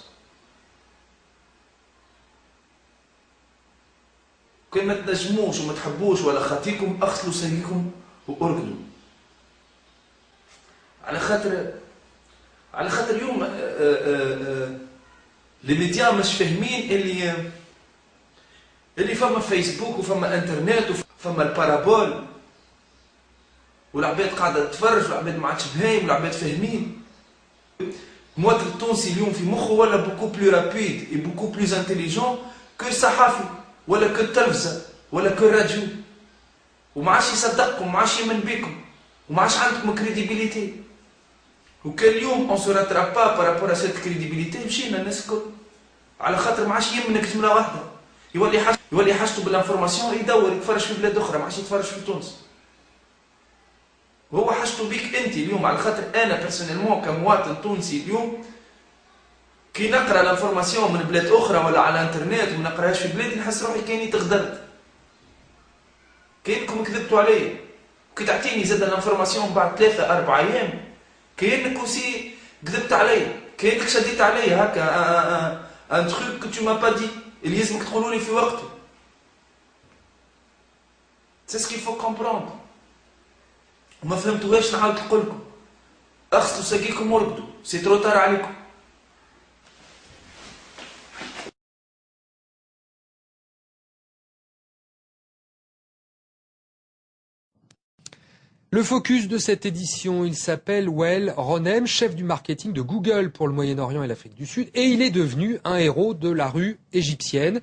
كان ما تنجموش وما تحبوش ولا خاطيكم اغسلوا سيكم وارقدوا. على خاطر اليوم لي ميديا مش فاهمين اللي فما فيسبوك وفما انترنت وفما البارابول، والعباد قاعده تتفرج والعباد ما عادش فاهم والعباد فاهمين. المواطن التونسي اليوم في مخه ولا بوكو بلو رابيد اي بوكو بلو انتيليجون كو الصحافي ولا كو التلفزه ولا كو الراديو، وما عادش يصدقكم وما عادش يمن بكم وما عادش عندكم كريديبيليتي. وكان اليوم اون سو راتراب با بارابور ا سيت كريديبيليتي مشينا الناس الكل، على خاطر ما عادش يمنك جمله واحده، يولي حاجته بالانفورماسيون يدور يتفرج في بلاد اخرى ما عادش يتفرج في تونس. وهو حاجته بيك انت اليوم، على خاطر انا بيرسونيلمون كمواطن تونسي اليوم كي نقرا لانفورماسيون من بلاد اخرى ولا على الانترنت وما نقراهاش في بلادي نحس روحي كاني تغدرت، كانكم كذبتوا عليا. كي تعطيني زاد الانفورماسيون بعد 3-4 ايام كانك aussi كذبت عليا، كانك شديت عليا هكا ان تروك كو تو ما با دي اللي لازمك تقولوا لي في وقته. سي سكيل فو كومبروندر. وما فهمتوهاش نعاود نقول لكم اغسلوا ساقيكم ورقدوا، سي ترو تار عليكم. Le focus de cette édition, il s'appelle Wael Ronem, chef du marketing de Google pour le Moyen-Orient et l'Afrique du Sud, et il est devenu un héros de la rue égyptienne.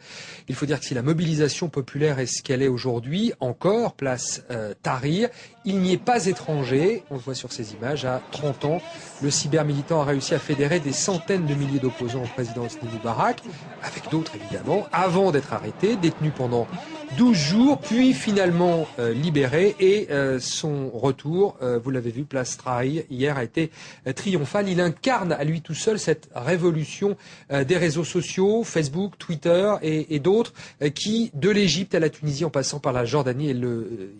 Il faut dire que si la mobilisation populaire est ce qu'elle est aujourd'hui, encore, place Tahrir, il n'y est pas étranger. On le voit sur ces images, à 30 ans, le cybermilitant a réussi à fédérer des centaines de milliers d'opposants au président Hosni Moubarak, avec d'autres évidemment, avant d'être arrêté, détenu pendant 12 jours, puis finalement libéré, et son retour, vous l'avez vu, place Tahrir, hier a été triomphal. Il incarne à lui tout seul cette révolution des réseaux sociaux, Facebook, Twitter et d'autres, qui, de l'Égypte à la Tunisie, en passant par la Jordanie et le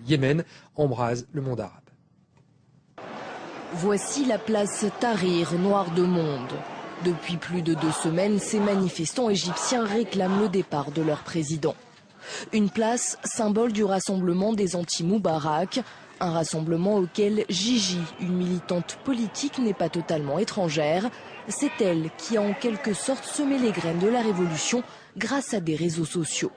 Yémen, embrasent le monde arabe. Voici la place Tahrir, noire de monde. Depuis plus de 2 semaines, ces manifestants égyptiens réclament le départ de leur président. Une place, symbole du rassemblement des anti-Moubarak, un rassemblement auquel Gigi, une militante politique, n'est pas totalement étrangère. C'est elle qui a en quelque sorte semé les graines de la révolution grâce à des réseaux sociaux.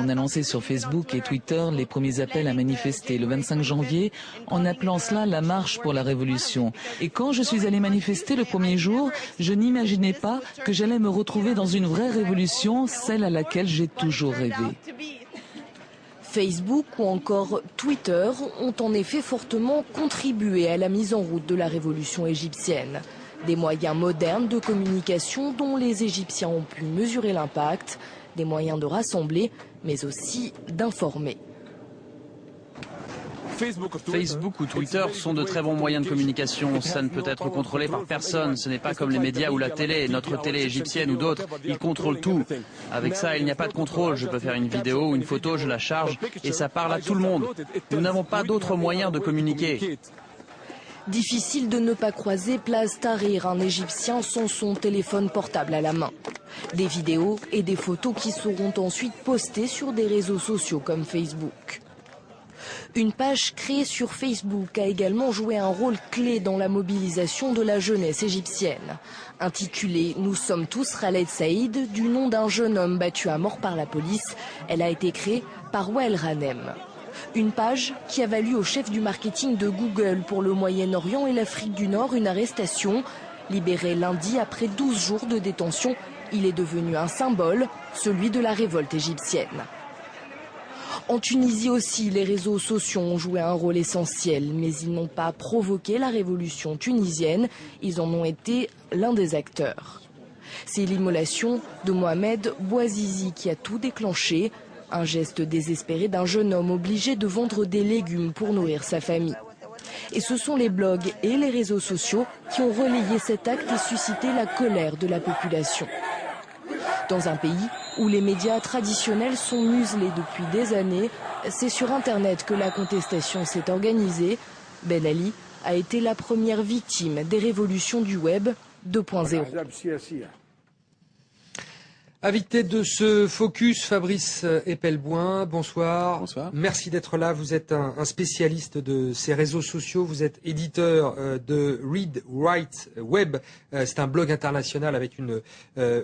On a lancé sur Facebook et Twitter les premiers appels à manifester le 25 janvier en appelant cela la marche pour la révolution. Et quand je suis allée manifester le premier jour, je n'imaginais pas que j'allais me retrouver dans une vraie révolution, celle à laquelle j'ai toujours rêvé. Facebook ou encore Twitter ont en effet fortement contribué à la mise en route de la révolution égyptienne. Des moyens modernes de communication dont les Égyptiens ont pu mesurer l'impact, des moyens de rassembler, mais aussi d'informer. Facebook ou Twitter sont de très bons moyens de communication. Ça ne peut être contrôlé par personne. Ce n'est pas comme les médias ou la télé, notre télé égyptienne ou d'autres. Ils contrôlent tout. Avec ça, il n'y a pas de contrôle. Je peux faire une vidéo ou une photo, je la charge et ça parle à tout le monde. Nous n'avons pas d'autres moyens de communiquer. Difficile de ne pas croiser place Tahrir, un Égyptien sans son téléphone portable à la main. Des vidéos et des photos qui seront ensuite postées sur des réseaux sociaux comme Facebook. Une page créée sur Facebook a également joué un rôle clé dans la mobilisation de la jeunesse égyptienne. Intitulée « Nous sommes tous Khaled Saïd », du nom d'un jeune homme battu à mort par la police, elle a été créée par Wael Ronem. Une page qui a valu au chef du marketing de Google pour le Moyen-Orient et l'Afrique du Nord une arrestation. Libéré lundi après 12 jours de détention, il est devenu un symbole, celui de la révolte égyptienne. En Tunisie aussi, les réseaux sociaux ont joué un rôle essentiel, mais ils n'ont pas provoqué la révolution tunisienne, ils en ont été l'un des acteurs. C'est l'immolation de Mohamed Bouazizi qui a tout déclenché. Un geste désespéré d'un jeune homme obligé de vendre des légumes pour nourrir sa famille. Et ce sont les blogs et les réseaux sociaux qui ont relayé cet acte et suscité la colère de la population. Dans un pays où les médias traditionnels sont muselés depuis des années, c'est sur Internet que la contestation s'est organisée. Ben Ali a été la première victime des révolutions du web 2.0. Invité de ce focus, Fabrice Epelboin, bonsoir. Bonsoir. Merci d'être là. Vous êtes un spécialiste de ces réseaux sociaux. Vous êtes éditeur de Read Write Web. C'est un blog international avec une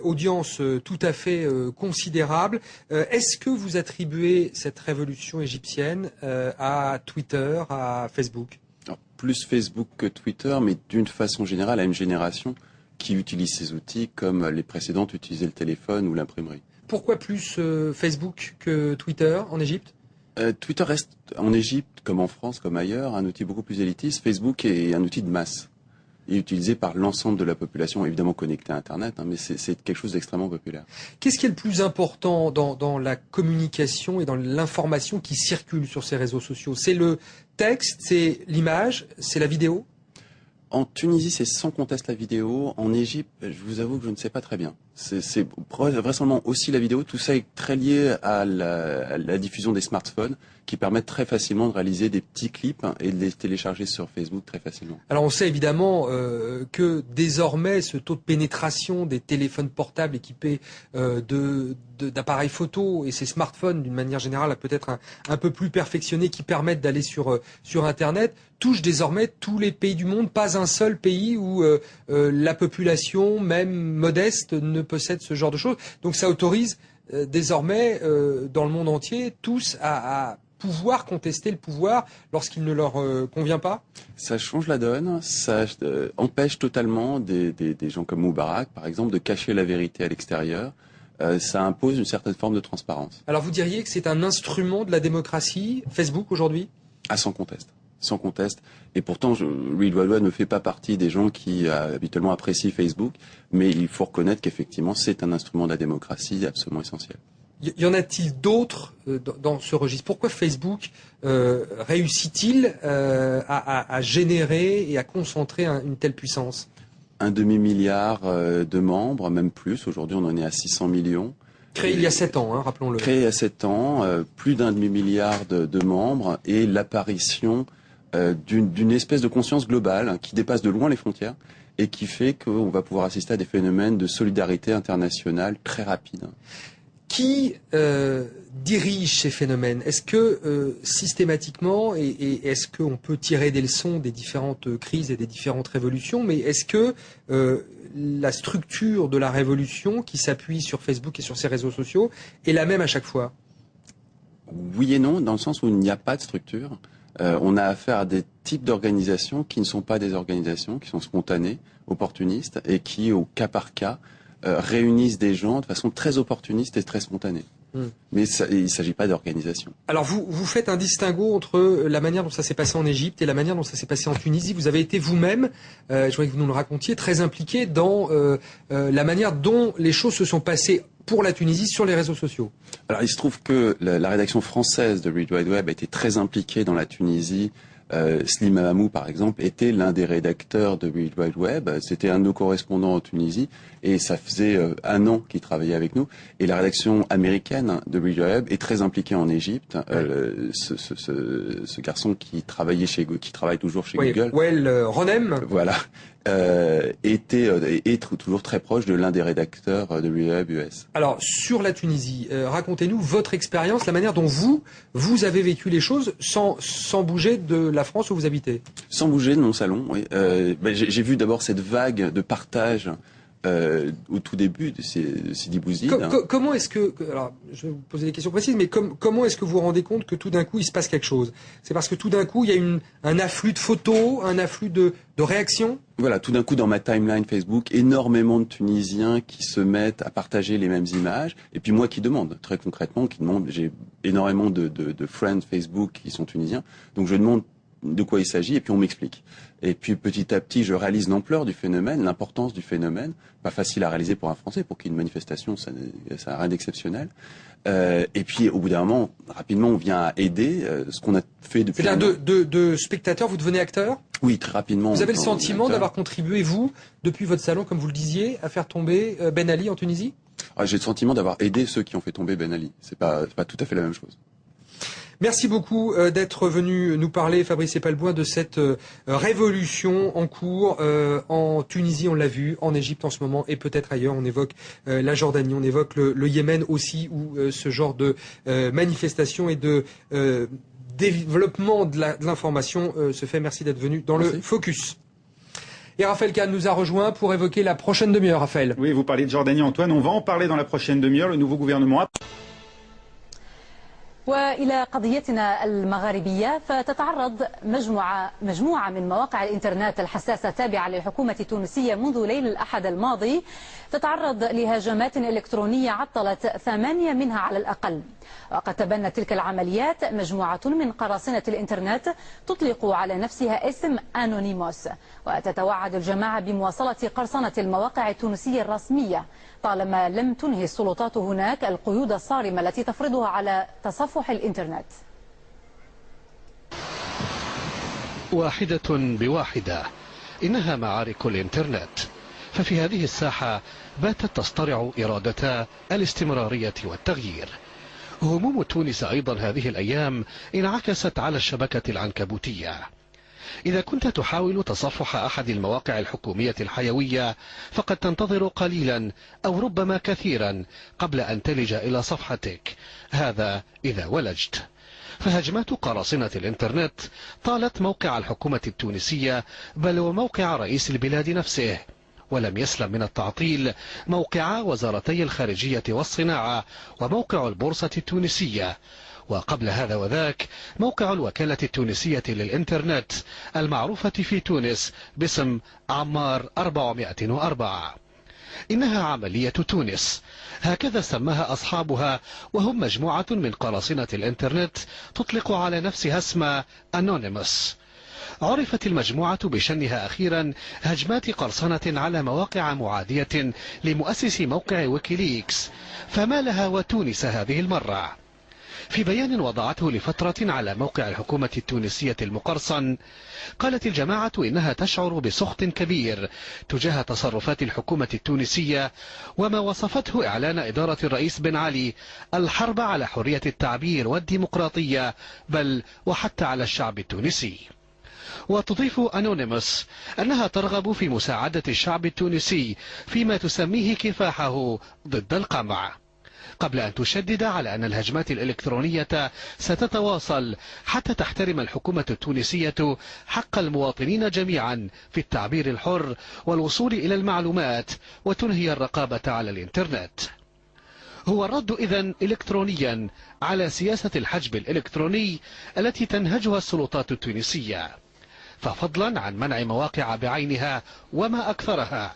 audience tout à fait considérable. Est-ce que vous attribuez cette révolution égyptienne à Twitter, à Facebook? Alors, plus Facebook que Twitter, mais d'une façon générale à une génération qui utilise ces outils comme les précédentes utilisaient le téléphone ou l'imprimerie. Pourquoi plus Facebook que Twitter en Égypte? Twitter reste en Égypte, comme en France, comme ailleurs, un outil beaucoup plus élitiste. Facebook est un outil de masse. est utilisé par l'ensemble de la population, évidemment connectée à Internet, mais c'est quelque chose d'extrêmement populaire. Qu'est-ce qui est le plus important dans la communication et dans l'information qui circule sur ces réseaux sociaux? C'est le texte, c'est l'image, c'est la vidéo? En Tunisie, c'est sans conteste la vidéo. En Égypte, je vous avoue que je ne sais pas très bien. C'est vraisemblablement aussi la vidéo. Tout ça est très lié à la diffusion des smartphones qui permettent très facilement de réaliser des petits clips et de les télécharger sur Facebook très facilement. Alors on sait évidemment que désormais ce taux de pénétration des téléphones portables équipés d'appareils photo et ces smartphones d'une manière générale peut-être un peu plus perfectionnés qui permettent d'aller sur Internet touche désormais tous les pays du monde, pas un seul pays où la population, même modeste, ne possède ce genre de choses. Donc ça autorise désormais dans le monde entier tous à pouvoir contester le pouvoir lorsqu'il ne leur convient pas? Ça change la donne, ça empêche totalement des gens comme Moubarak, par exemple, de cacher la vérité à l'extérieur. Ça impose une certaine forme de transparence. Alors vous diriez que c'est un instrument de la démocratie, Facebook, aujourd'hui? Ah, sans conteste. Sans conteste. Et pourtant, Reed Wildwood ne fait pas partie des gens qui habituellement apprécient Facebook, mais il faut reconnaître qu'effectivement, c'est un instrument de la démocratie absolument essentiel. Y en a-t-il d'autres dans ce registre? Pourquoi Facebook réussit-il à générer et à concentrer une telle puissance? 1 demi-milliard de membres, même plus. Aujourd'hui, on en est à 600 millions. Créé il y a 7 ans, rappelons-le. Créé il y a 7 ans, plus d'1 demi-milliard de membres et l'apparition d'une espèce de conscience globale qui dépasse de loin les frontières et qui fait qu'on va pouvoir assister à des phénomènes de solidarité internationale très rapides. Qui dirige ces phénomènes? Est-ce que systématiquement, et est-ce qu'on peut tirer des leçons des différentes crises et des différentes révolutions, mais est-ce que la structure de la révolution qui s'appuie sur Facebook et sur ses réseaux sociaux est la même à chaque fois? Oui et non, dans le sens où il n'y a pas de structure. On a affaire à des types d'organisations qui ne sont pas des organisations, qui sont spontanées, opportunistes, et qui, au cas par cas, réunissent des gens de façon très opportuniste et très spontanée. Mais il ne s'agit pas d'organisation. Alors vous faites un distinguo entre la manière dont ça s'est passé en Égypte et la manière dont ça s'est passé en Tunisie. Vous avez été vous-même, je voudrais que vous nous le racontiez, très impliqué dans la manière dont les choses se sont passées pour la Tunisie sur les réseaux sociaux. Alors il se trouve que la rédaction française de Read Wide Web a été très impliquée dans la Tunisie. Slim Hamamou, par exemple, était l'un des rédacteurs de Read Wide Web. C'était un de nos correspondants en Tunisie et ça faisait 1 an qu'il travaillait avec nous. Et la rédaction américaine de Read Wide Web est très impliquée en Égypte. Ce garçon qui travaille toujours chez Google. Wael Ronem. Voilà. Est toujours très proche de l'un des rédacteurs de Read Web US. Alors, sur la Tunisie, racontez-nous votre expérience, la manière dont vous avez vécu les choses sans bouger de la France où vous habitez. Sans bouger de mon salon, oui. J'ai vu d'abord cette vague de partage au tout début de Sidi Bouzid. Comment est-ce que... Alors, je vais vous poser des questions précises, mais comment est-ce que vous vous rendez compte que tout d'un coup, il se passe quelque chose? C'est parce que tout d'un coup, il y a un afflux de photos, un afflux de réactions? Voilà, tout d'un coup, dans ma timeline Facebook, énormément de Tunisiens qui se mettent à partager les mêmes images. Et puis moi qui demande, très concrètement, j'ai énormément de friends Facebook qui sont tunisiens. Donc je demande de quoi il s'agit et puis on m'explique. Et puis petit à petit, je réalise l'ampleur du phénomène, l'importance du phénomène. Pas facile à réaliser pour un Français, pour qu'il y ait une manifestation, ça n'a rien d'exceptionnel. Et puis au bout d'un moment, rapidement, on vient à aider ce qu'on a fait depuis. C'est-à-dire de spectateurs, vous devenez acteur? Oui, très rapidement. Vous avez le sentiment d'avoir contribué, vous, depuis votre salon, comme vous le disiez, à faire tomber Ben Ali en Tunisie? J'ai le sentiment d'avoir aidé ceux qui ont fait tomber Ben Ali. C'est pas tout à fait la même chose. Merci beaucoup d'être venu nous parler, Fabrice Epalbois, de cette révolution en cours en Tunisie, on l'a vu, en Égypte en ce moment et peut-être ailleurs. On évoque la Jordanie, on évoque le Yémen aussi, où ce genre de manifestation et de développement de l'information se fait. Merci d'être venu dans le Focus. Et Raphaël Kahn nous a rejoint pour évoquer la prochaine demi-heure, Raphaël. Oui, vous parlez de Jordanie, Antoine. On va en parler dans la prochaine demi-heure. Le nouveau gouvernement a... وإلى قضيتنا المغاربية، فتتعرض مجموعة من مواقع الإنترنت الحساسة التابعة للحكومة التونسية منذ ليل الأحد الماضي تتعرض لهجمات إلكترونية عطلت 8 منها على الأقل. وقد تبنت تلك العمليات مجموعة من قراصنة الإنترنت تطلق على نفسها اسم أنونيموس، وتتوعد الجماعة بمواصلة قرصنة المواقع التونسية الرسمية طالما لم تنهي السلطات هناك القيود الصارمة التي تفرضها على تصفح الإنترنت. واحدة بواحدة، إنها معارك الإنترنت، ففي هذه الساحة باتت تصطرع إرادتا الاستمرارية والتغيير. هموم تونس أيضا هذه الأيام انعكست على الشبكة العنكبوتية. إذا كنت تحاول تصفح أحد المواقع الحكومية الحيوية فقد تنتظر قليلا أو ربما كثيرا قبل أن تلج إلى صفحتك، هذا إذا ولجت. فهجمات قراصنة الإنترنت طالت موقع الحكومة التونسية بل وموقع رئيس البلاد نفسه، ولم يسلم من التعطيل موقع وزارتي الخارجية والصناعة وموقع البورصة التونسية، وقبل هذا وذاك موقع الوكالة التونسية للإنترنت المعروفة في تونس باسم عمار 404. إنها عملية تونس، هكذا سماها أصحابها، وهم مجموعة من قراصنة الإنترنت تطلق على نفسها اسم أنونيموس. عرفت المجموعة بشنها أخيرا هجمات قرصنة على مواقع معادية لمؤسس موقع ويكيليكس، فما لها وتونس هذه المرة. في بيان وضعته لفترة على موقع الحكومة التونسية المقرصن، قالت الجماعة إنها تشعر بسخط كبير تجاه تصرفات الحكومة التونسية وما وصفته إعلان إدارة الرئيس بن علي الحرب على حرية التعبير والديمقراطية بل وحتى على الشعب التونسي. وتضيف أنونيموس أنها ترغب في مساعدة الشعب التونسي فيما تسميه كفاحه ضد القمع، قبل أن تشدد على أن الهجمات الإلكترونية ستتواصل حتى تحترم الحكومة التونسية حق المواطنين جميعا في التعبير الحر والوصول إلى المعلومات وتنهي الرقابة على الإنترنت. هو الرد إذن إلكترونيا على سياسة الحجب الإلكتروني التي تنهجها السلطات التونسية. ففضلا عن منع مواقع بعينها وما أكثرها،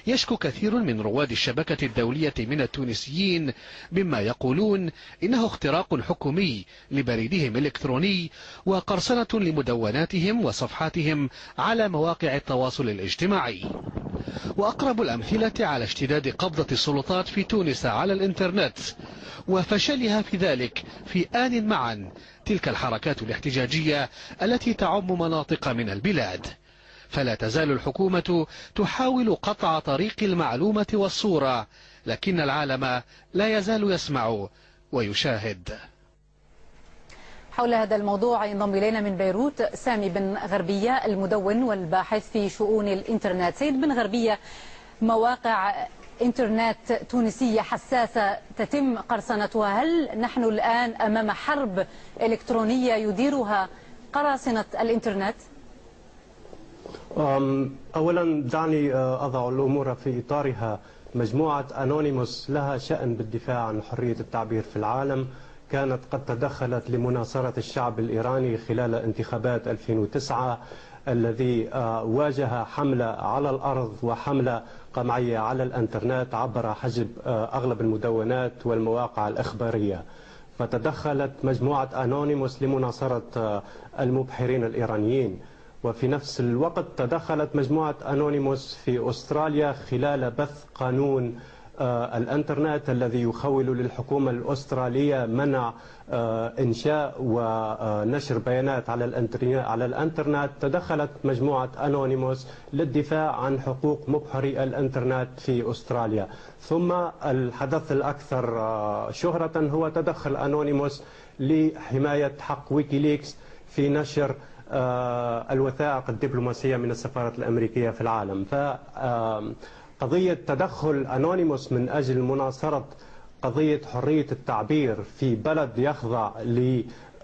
يشكو كثير من رواد الشبكة الدولية من التونسيين مما يقولون إنه اختراق حكومي لبريدهم الإلكتروني وقرصنة لمدوناتهم وصفحاتهم على مواقع التواصل الاجتماعي. وأقرب الأمثلة على اشتداد قبضة السلطات في تونس على الإنترنت وفشلها في ذلك في آن معا تلك الحركات الاحتجاجية التي تعم مناطق من البلاد. فلا تزال الحكومة تحاول قطع طريق المعلومة والصورة، لكن العالم لا يزال يسمع ويشاهد. حول هذا الموضوع ينضم إلينا من بيروت سامي بن غربية المدون والباحث في شؤون الإنترنت. سيد بن غربية، مواقع إنترنت تونسية حساسة تتم قرصنتها، هل نحن الآن أمام حرب إلكترونية يديرها قراصنة الإنترنت؟ أولا دعني أضع الأمور في إطارها. مجموعة أنونيموس لها شأن بالدفاع عن حرية التعبير في العالم، كانت قد تدخلت لمناصرة الشعب الإيراني خلال انتخابات 2009 الذي واجه حملة على الأرض وحملة قمعية على الإنترنت عبر حجب أغلب المدونات والمواقع الإخبارية. فتدخلت مجموعة أنونيموس لمناصرة المبحرين الإيرانيين، وفي نفس الوقت تدخلت مجموعة أنونيموس في أستراليا خلال بث قانون الانترنت الذي يخول للحكومة الأسترالية منع إنشاء ونشر بيانات على الانترنت. تدخلت مجموعة أنونيموس للدفاع عن حقوق مبحري الانترنت في أستراليا. ثم الحدث الأكثر شهرة هو تدخل أنونيموس لحماية حق ويكيليكس في نشر الوثائق الدبلوماسية من السفارة الأمريكية في العالم. فقضية تدخل أنونيموس من أجل مناصرة قضية حرية التعبير في بلد يخضع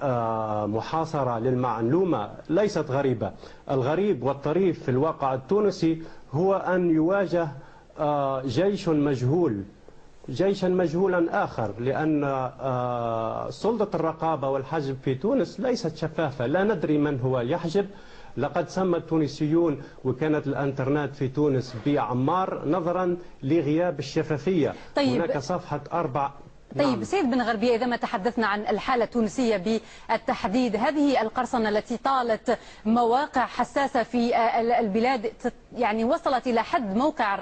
لمحاصرة للمعلومة ليست غريبة. الغريب والطريف في الواقع التونسي هو أن يواجه جيش مجهول جيشا مجهولا آخر، لأن سلطة الرقابة والحجب في تونس ليست شفافة، لا ندري من هو يحجب. لقد سمى التونسيون وكالة الانترنت في تونس بعمار نظرا لغياب الشفافية. طيب. هناك صفحة 4. طيب سيد بن غربية، إذا ما تحدثنا عن الحالة التونسية بالتحديد، هذه القرصنة التي طالت مواقع حساسة في البلاد يعني وصلت إلى حد موقع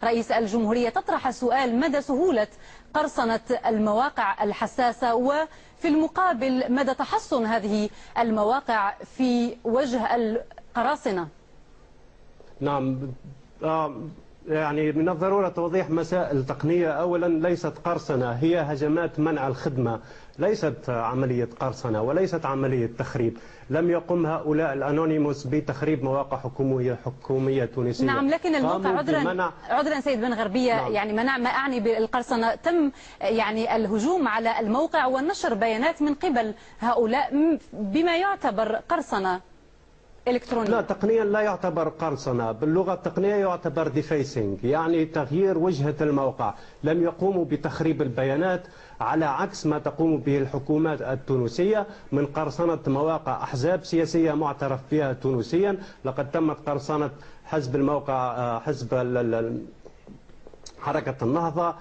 رئيس الجمهورية، تطرح السؤال مدى سهولة قرصنة المواقع الحساسة، وفي المقابل مدى تحصن هذه المواقع في وجه القراصنة. نعم، يعني من الضرورة توضيح مسائل تقنية. أولا ليست قرصنة، هي هجمات منع الخدمة، ليست عملية قرصنة وليست عملية تخريب. لم يقم هؤلاء الأنونيموس بتخريب مواقع حكومية تونسية. نعم، لكن الموقع عذرا سيد بن غربية، نعم. يعني ما أعني بالقرصنة، تم يعني الهجوم على الموقع ونشر بيانات من قبل هؤلاء بما يعتبر قرصنة إلكترونية. لا، تقنيا لا يعتبر قرصنة، باللغة التقنية يعتبر ديفيسنج، يعني تغيير وجهة الموقع. لم يقوموا بتخريب البيانات على عكس ما تقوم به الحكومات التونسية من قرصنة مواقع أحزاب سياسية معترف بها تونسيا. لقد تمت قرصنة حزب الموقع حزب حركة النهضة،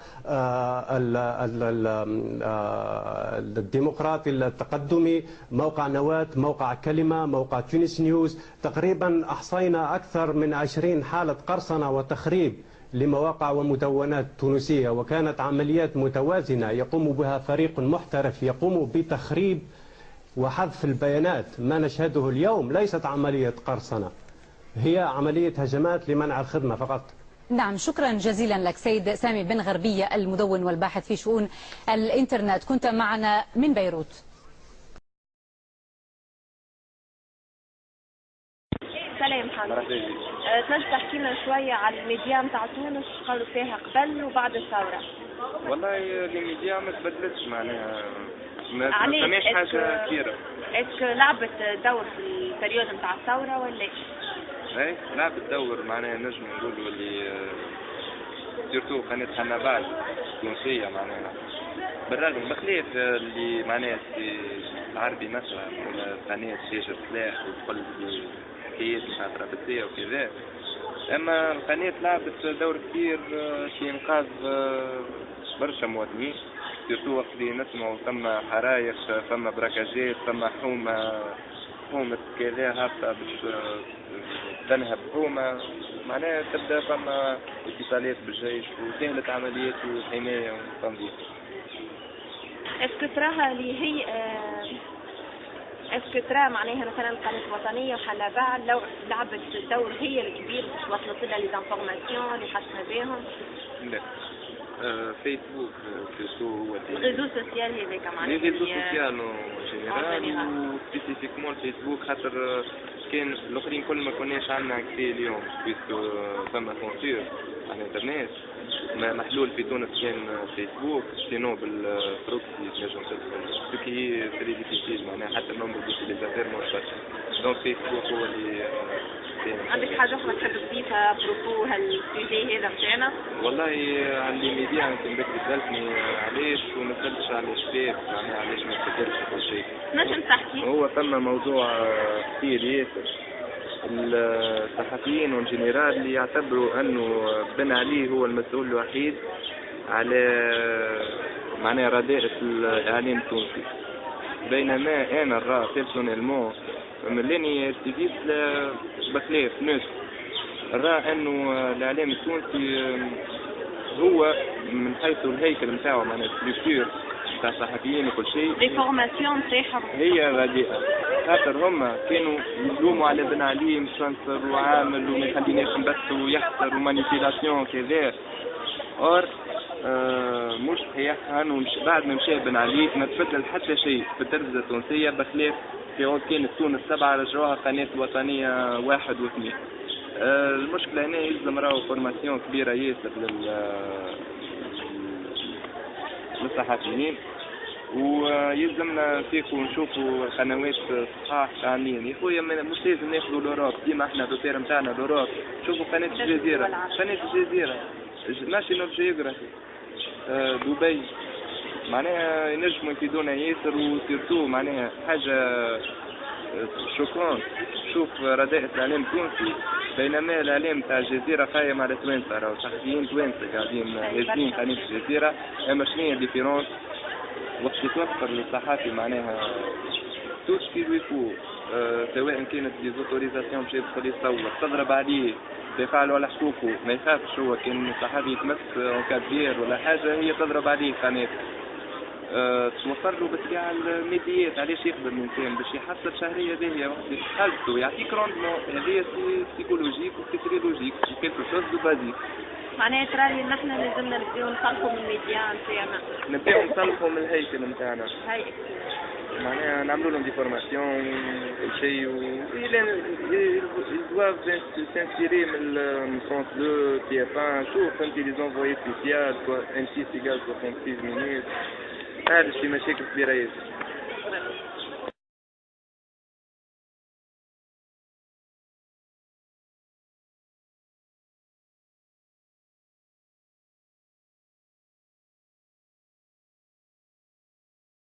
الديمقراطي التقدمي، موقع نواة، موقع كلمة، موقع تونس نيوز. تقريبا أحصينا أكثر من 20 حالة قرصنة وتخريب لمواقع ومدونات تونسية، وكانت عمليات متوازنة يقوم بها فريق محترف يقوم بتخريب وحذف البيانات. ما نشهده اليوم ليست عملية قرصنة، هي عملية هجمات لمنع الخدمة فقط. نعم، شكرا جزيلا لك سيد سامي بن غربية، المدون والباحث في شؤون الإنترنت، كنت معنا من بيروت. سلام حضرتك، تنجم تحكي لنا شوية على الميديا نتاع تونس قالوا فيها قبل وبعد الثورة؟ والله الميديا ما تبدلتش، معناها ما فماش حاجة كثيرة. اسك لعبت دور في البريود نتاع الثورة ولا ايش؟ ايه لعبت دور، معناها نجم نقولوا اللي سيرتو قناة حنابال تونسية، معناها بالرغم بخلاف اللي معناها العربي مثلا ولا قناة شاشة سلاح وكل حكايات نتاع ترابيزية وكذا، اما القناة لعبت دور كبير في انقاذ برشا مواطنين، سيرتو وقت اللي نسمعوا ثم حرايق، ثم براكاجات، ثم حومة كذا هابطة باش تنهب حومة، معناها تبدا فما اتصالات بالجيش وسهلت عمليات الحماية والتنظيم. اسكو تراها اللي هي اسكو ترى معناها مثلا القناة الوطنية وحنابال لو لعبت دور هي الكبير باش وصلت لنا لي زانفورماسيون اللي حسنا بهم؟ لا، فيسبوك هو الريزو سوسيال هذاك معناها الريزو سوسيال جينيرال وسبيسيفيكمون الفيسبوك، خاطر كان الاخرين كل ما كناش عندنا اكسي اليوم بيسكو ثم سونسور على الانترنت. محلول في تونس كان فيسبوك، سينو بالبروكسي تنجم تدخل، دوك هي تري ديفيسيل، معناها حتى النمبر ديوتيليزاتور مش برشا، دونك فيسبوك هو اللي عندك حاجة أخرى تحب تضيفها بروبو هالسوجي هذا متاعنا؟ والله على اللي ميديا يمكن بك تسألني علاش وما سألتش على الشباب، معناها علاش ما تفكرش كل شيء. نجم تحكي؟ هو ثم موضوع كثير ياسر، الصحفيين والجنرال اللي يعتبروا أنه بن علي هو المسؤول الوحيد على معناها رداءة الإعلام التونسي، بينما أنا نرى بيرسونيلمون ملاني ارتديت بخلاف ناس نرى أنه الإعلام التونسي هو من حيث الهيكل نتاعو، معناها ستركتور تاع الصحفيين وكل شيء، ديفورماسيون نتاعهم هي رديئة، خاطر هما كانوا يلوموا على بن علي مسنصر وعامل وما يخليناش نبثوا ويحصر ومانيبيلاسيون كذا، اور مش صحيح. بعد ما مشى بن علي ما تبدل حتى شيء في التلفزة التونسية، بخلاف في عود كانت تونس 7 رجعوها قناة وطنية 1 و2. المشكلة هنا يلزم راهو فورماسيون كبيرة ياسر للصحفيين، ويلزمنا فيكم نشوفوا القنوات صحاح شاملين. يا خويا مش لازم ناخذوا لوروب، ديما احنا الروتير نتاعنا لوروب. شوفوا قناة الجزيرة، قناة الجزيرة ناشونال جيوغرافي دبي معناها ينجموا يفيدونا ياسر وسيرتو معناها حاجة شكرا. شوف رداءة الإعلام التونسي بينما الإعلام تاع الجزيرة قايم على توانسة راهو صحفيين توانسة قاعدين لازمين قاعدين في الجزيرة. أما شنو هي الديفيرونس وقت يتوفر للصحافي معناها تو سكي ويفو سواء كانت ديزوتوريزاسيون باش يدخل يصور تضرب عليه دفاع له على حقوقه ما يخافش هو كان الصحفي يتمس اون كادير ولا حاجة هي تضرب عليه قناة توفر له بالطبيعة الميديات علاش يخدم الإنسان باش يحصل شهرية باهية وقت حالته يعطيك روندمون هذايا سيكولوجيك وفسيولوجيك وكيلكو شوز دو بازيك. معناها ترى نحن لازمنا نبداو نصلحوا من الميديا نتاعنا نبداو نصلحوا من الهيكل نتاعنا معناها نعملوا لهم دي فورماسيون كل شيء doivent s'inspirer من France 2 TF1 شوف فهمتي لي زونفوي سبيسيال M6 égale 66 minutes هذا الشيء مشاكل كبيرة ياسر.